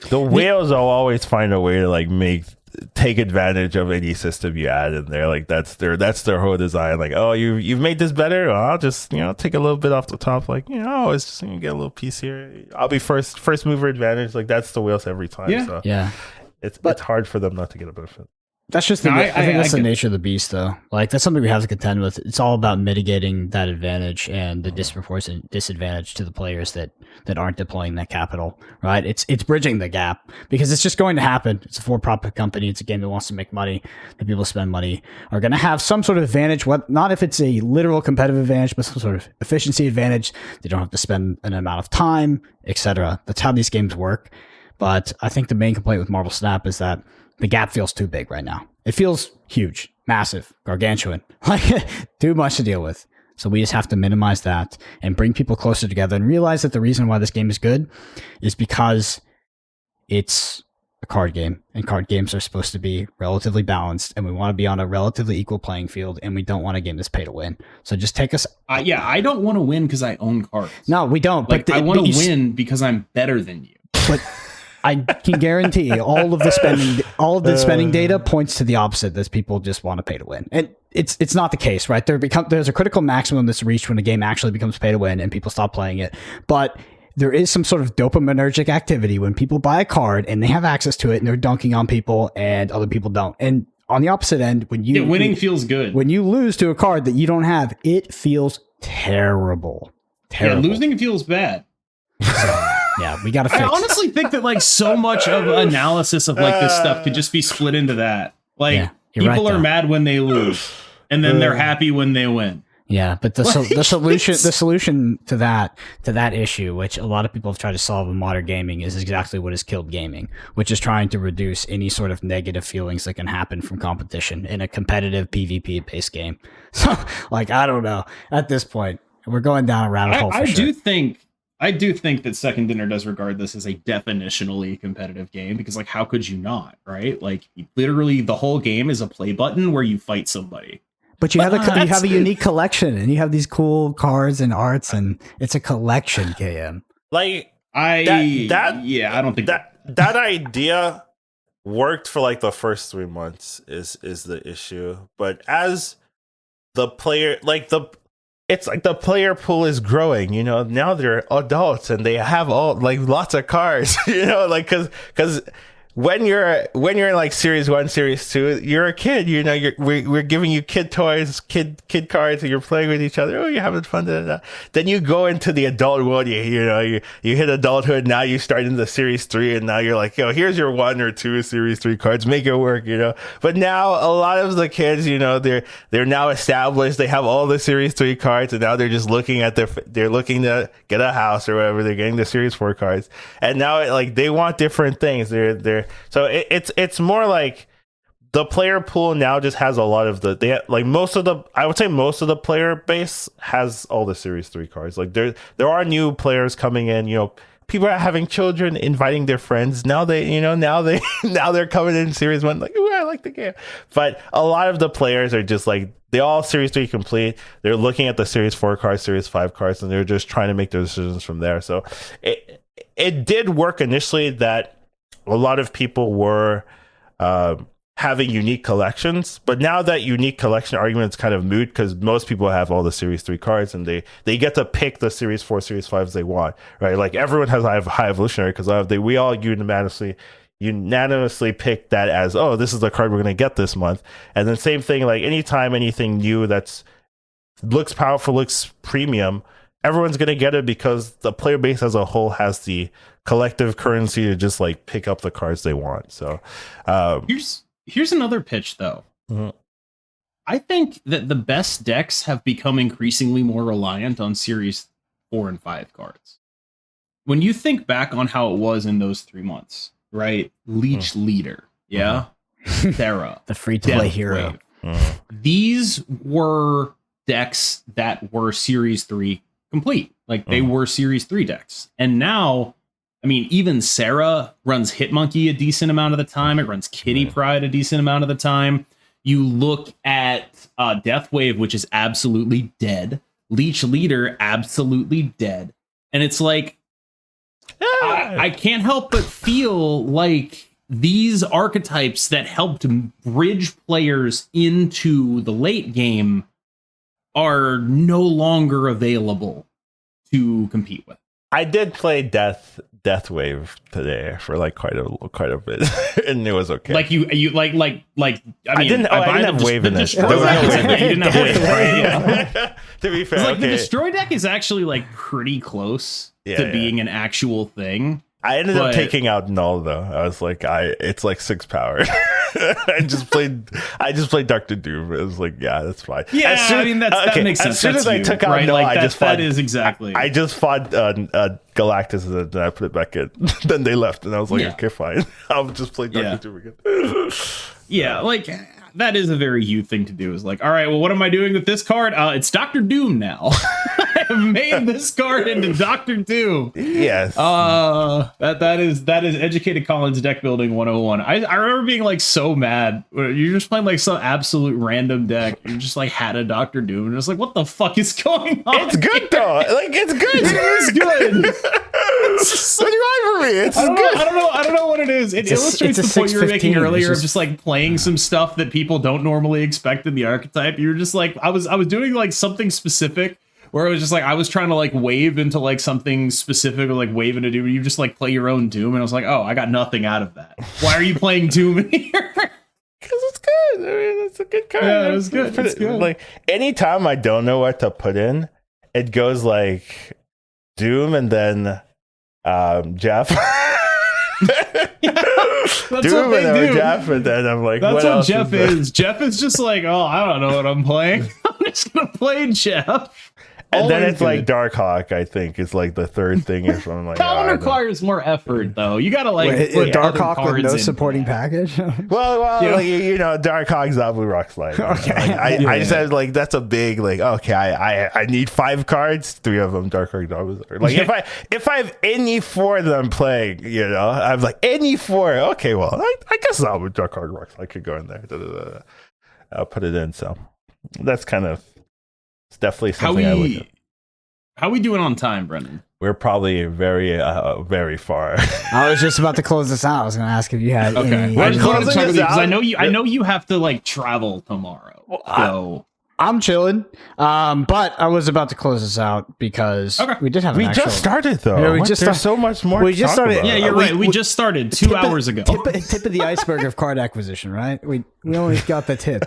the whales, will always find a way to like take advantage of any system you add in there. Like that's their whole design. Like, oh, you've made this better. Well, I'll just take a little bit off the top. Like, it's just get a little piece here. I'll be first mover advantage. Like that's the whales every time. Yeah, so yeah. It's hard for them not to get a benefit. That's just I think that's the nature of the beast, though. Like, that's something we have to contend with. It's all about mitigating that advantage and the disproportionate disadvantage to the players that aren't deploying that capital, right? It's bridging the gap, because it's just going to happen. It's a for-profit company. It's a game that wants to make money. The people who spend money are going to have some sort of advantage, not if it's a literal competitive advantage, but some sort of efficiency advantage. They don't have to spend an amount of time, etc. That's how these games work. But I think the main complaint with Marvel Snap is that the gap feels too big right now. It feels huge, massive, gargantuan, like too much to deal with. So we just have to minimize that and bring people closer together and realize that the reason why this game is good is because it's a card game, and card games are supposed to be relatively balanced, and we want to be on a relatively equal playing field, and we don't want a game that's pay to win. So just take us. I don't want to win because I own cards. No, we don't. Like, I want to win because I'm better than you. But I can guarantee all of the spending data points to the opposite, that people just want to pay to win. And it's not the case, right? There's a critical maximum that's reached when a game actually becomes pay to win and people stop playing it. But there is some sort of dopaminergic activity when people buy a card and they have access to it and they're dunking on people and other people don't. And on the opposite end, winning feels good. When you lose to a card that you don't have, it feels terrible. Yeah, losing feels bad. Yeah, we got to fix. I honestly think that like so much of analysis of like this stuff could just be split into that. Like, people are mad when they lose, and then they're happy when they win. Yeah, but the solution to that issue, which a lot of people have tried to solve in modern gaming, is exactly what has killed gaming, which is trying to reduce any sort of negative feelings that can happen from competition in a competitive PvP based game. So, like, I don't know. At this point, we're going down a rabbit hole. I do think that Second Dinner does regard this as a definitionally competitive game, because like, how could you not, right? Like, literally the whole game is a play button where you fight somebody. But you have a unique collection, and you have these cool cards and arts, and it's a collection, KM. Like, I don't think that idea worked for like the first 3 months is the issue. But as the player, it's like the player pool is growing, now they're adults and they have lots of cards, like, cause when you're in like Series 1, Series 2, you're a kid, we're giving you kid toys, kid cards, and you're playing with each other. Oh, you're having fun. Then you go into the adult world, you hit adulthood. Now you start into Series 3, and now you're like, here's your 1 or 2 Series 3 cards, make it work, But now a lot of the kids, they're now established. They have all the Series 3 cards, and now they're just looking they're looking to get a house or whatever. They're getting the Series 4 cards, and now like they want different things. So it's more like the player pool now just has a lot of I would say most of the player base has all the Series 3 cards. Like there are new players coming in, people are having children, inviting their friends. Now now they're coming in Series 1, like, ooh, I like the game. But a lot of the players are just like, they all Series 3 complete. They're looking at the Series 4 cards, Series 5 cards, and they're just trying to make their decisions from there. So it did work initially that a lot of people were having unique collections. But now that unique collection argument is kind of moot because most people have all the Series 3 cards and they get to pick the Series 4, Series 5s they want, right? Like everyone has High Evolutionary because we all unanimously pick that as, oh, this is the card we're going to get this month. And then same thing, like anytime anything new that's looks powerful, looks premium, everyone's going to get it because the player base as a whole has the collective currency to just like pick up the cards they want. So here's another pitch though. Mm-hmm. I think that the best decks have become increasingly more reliant on Series 4 and 5 cards. When you think back on how it was in those 3 months, right? Leech Leader, yeah? Thera. The free-to-play hero. These were decks that were Series 3 complete. Like, they were Series 3 decks. And now, I mean, even Sarah runs Hitmonkey a decent amount of the time. It runs Kitty Pryde a decent amount of the time. You look at Deathwave, which is absolutely dead. Leech Leader, absolutely dead. And it's like, I can't help but feel like these archetypes that helped bridge players into the late game are no longer available to compete with. I did play Deathwave today for like quite a bit, and it was okay. Like you like. I mean, I didn't have wave in this. You didn't have wave, right? Yeah. To be fair, like the destroy deck is actually like pretty close to being an actual thing. I ended up taking out Null though. I was like, it's like 6 power. I just played Dr. Doom. It was like, yeah, that's fine. Yeah, that makes sense. As soon as I took out Null, like I just fought. That is exactly. I just fought Galactus and then I put it back in. Then they left, and I was like, okay, fine. I'll just play Dr. Doom again. Yeah, like that is a very you thing to do. Is like, all right, well, what am I doing with this card? It's Dr. Doom now. I have made this card into Dr. Doom. Yes. That is EducatedCollins deck building 101. I remember being like so mad. You're just playing like some absolute random deck. You just like had a Dr. Doom and it's like, what the fuck is going on? It's good though. Like it's good. It is good. It's what do you want from me? It's good. I don't know what it is. It illustrates the point you were making earlier of just like playing some stuff that people don't normally expect in the archetype. You're just like, I was doing like something specific where it was just like, I was trying to like wave into like something specific or like wave into Doom. You just like play your own Doom. And I was like, oh, I got nothing out of that. Why are you playing Doom in here? Because it's good. I mean, it's a good card. Yeah, it was good. It's good. Like anytime I don't know what to put in, it goes like Doom and then Jeff. That's Doom what they do. Jeff, and then I'm like, that's what Jeff is. Jeff is just like, oh, I don't know what I'm playing. I'm just gonna play Jeff. And then it's like Darkhawk, I think, is like the third thing. Or something like that one requires more effort, though. You gotta like put Darkhawk with no supporting package. well, like, you know, Darkhawk's Blue Rock Slide. Okay, like, I said like that's a big like. Okay, I need 5 cards, 3 of them Darkhawk. Like if I have any 4 that I'm playing, you know, I'm like any 4. Okay, well, I guess Darkhawk Rock Slide could go in there. I'll put it in. So that's kind of. It's definitely something I look at. How we doing on time, Brendan? We're probably very, very far. I was just about to close this out. I was going to ask if you had any. I know you have to like travel tomorrow. So I'm chilling. But I was about to close this out because we did have. Just started though. Yeah, there's so much more. We just started. Yeah, you're right. We just started 2 hours ago. Tip of the iceberg of card acquisition, right? We only got the tip.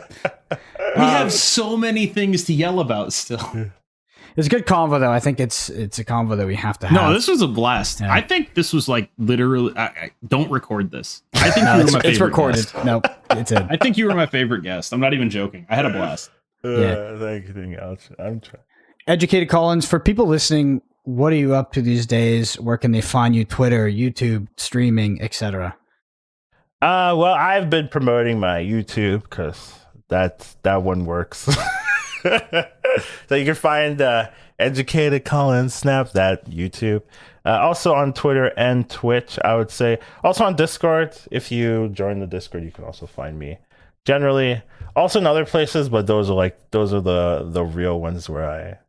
We have so many things to yell about still. It's a good convo, though. I think it's a convo that we have to have. No, this was a blast. Yeah. I think this was like literally. Don't record this. I think you were my favorite. It's recorded. Guest. No, it's in. I think you were my favorite guest. I'm not even joking. I had a blast. Thank you. I'm trying. EducatedCollins, for people listening, what are you up to these days? Where can they find you? Twitter, YouTube, streaming, etc. Well, I've been promoting my YouTube because that one works. So you can find EducatedCollins, Snap, that YouTube. Also on Twitter and Twitch, I would say. Also on Discord. If you join the Discord, you can also find me. Generally, also in other places, but those are the real ones where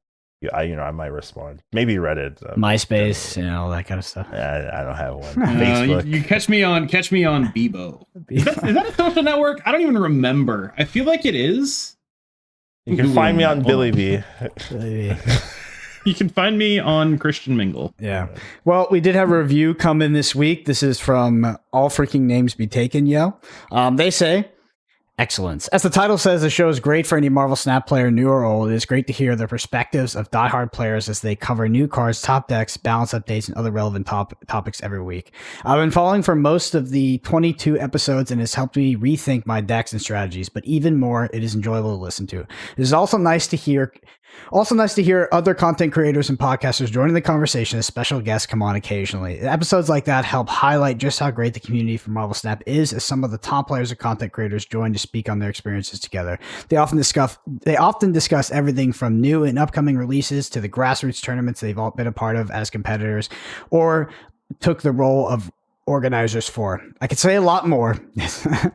I might respond. Maybe Reddit, MySpace, all that kind of stuff. I don't have one. Facebook. You catch me on Bebo. Is that a social network? I don't even remember. I feel like it is. You can find me on Billy B. You can find me on Christian Mingle. Yeah. Well, we did have a review come in this week. This is from All Freaking Names Be Taken, Yo. They say, excellence. As the title says, the show is great for any Marvel Snap player, new or old. It is great to hear the perspectives of diehard players as they cover new cards, top decks, balance updates, and other relevant topics every week. I've been following for most of the 22 episodes and it's helped me rethink my decks and strategies, but even more, it is enjoyable to listen to. It is also nice to hear other content creators and podcasters joining the conversation as special guests come on occasionally. Episodes like that help highlight just how great the community for Marvel Snap is as some of the top players and content creators join to speak on their experiences together. They often discuss everything from new and upcoming releases to the grassroots tournaments they've all been a part of as competitors or took the role of organizers for. I could say a lot more,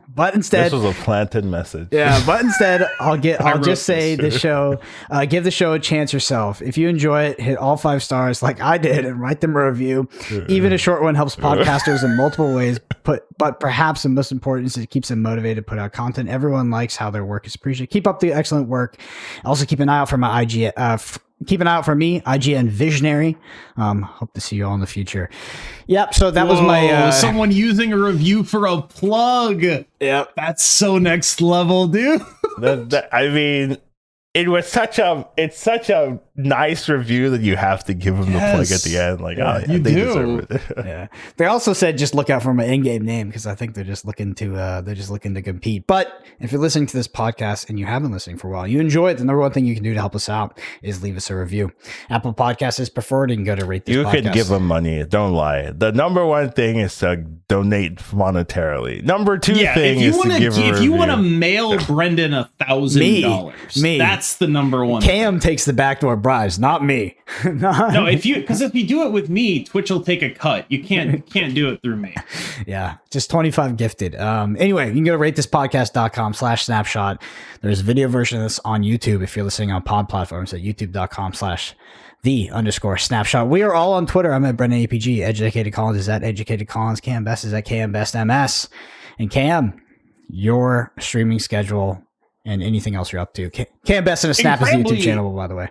but instead, this was a planted message. Yeah, but instead, I'll just say the show. Give the show a chance yourself. If you enjoy it, hit all 5 stars like I did, and write them a review. Even a short one helps podcasters in multiple ways. But perhaps the most important is it keeps them motivated to put out content. Everyone likes how their work is appreciated. Keep up the excellent work. Also, keep an eye out for my IG. Keep an eye out for me, IGN Visionary. Hope to see you all in the future. Yep. So that was my someone using a review for a plug. Yep. That's so next level, dude. I mean, it's such a nice review that you have to give them the plug at the end. Like, you they do. deserve it. Yeah. They also said just look out for my in-game name because I think they're just looking to compete. But if you're listening to this podcast and you have been listening for a while, you enjoy it, the number one thing you can do to help us out is leave us a review. Apple Podcasts is preferred. You can go to rate this podcast. You could give them money. Don't lie. The number one thing is to donate monetarily. Number two thing is to give a review. If you want to mail Brendan $1,000, that's the number one. Cam takes the backdoor bribes, not me. No, if you do it with me, Twitch will take a cut. You can't do it through me. Yeah, just 25 gifted. Anyway, you can go to ratethispodcast.com/snapshot. There's a video version of this on YouTube if you're listening on pod platforms at youtube.com/the_snapshot. We are all on Twitter. I'm at Brendan APG. EducatedCollins is at EducatedCollins. Cam Best is at KMBestMS. And Cam, your streaming schedule and anything else you're up to. Cam Best in a Snap is the YouTube channel, by the way.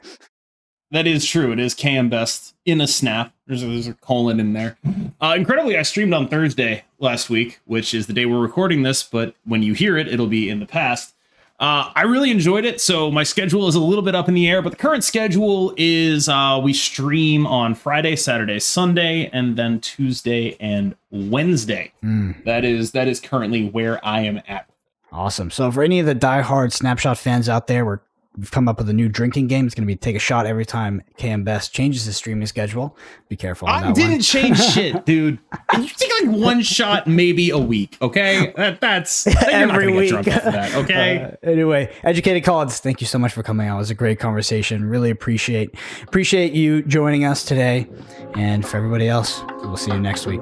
That is true. It is Cam Best in a Snap. There's a colon in there. Incredibly, I streamed on Thursday last week, which is the day we're recording this, but when you hear it, it'll be in the past. I really enjoyed it, so my schedule is a little bit up in the air, but the current schedule is we stream on Friday, Saturday, Sunday, and then Tuesday and Wednesday. That is currently where I am at. Awesome. So for any of the diehard Snapshot fans out there, we've come up with a new drinking game. It's going to be take a shot every time KM Best changes his streaming schedule. Be careful on that one. I didn't change shit, dude. You take like one shot maybe a week, okay? That's every week. Get drunk off of that, okay? Anyway, Educated Collins, thank you so much for coming out. It was a great conversation. Really appreciate you joining us today. And for everybody else, we'll see you next week.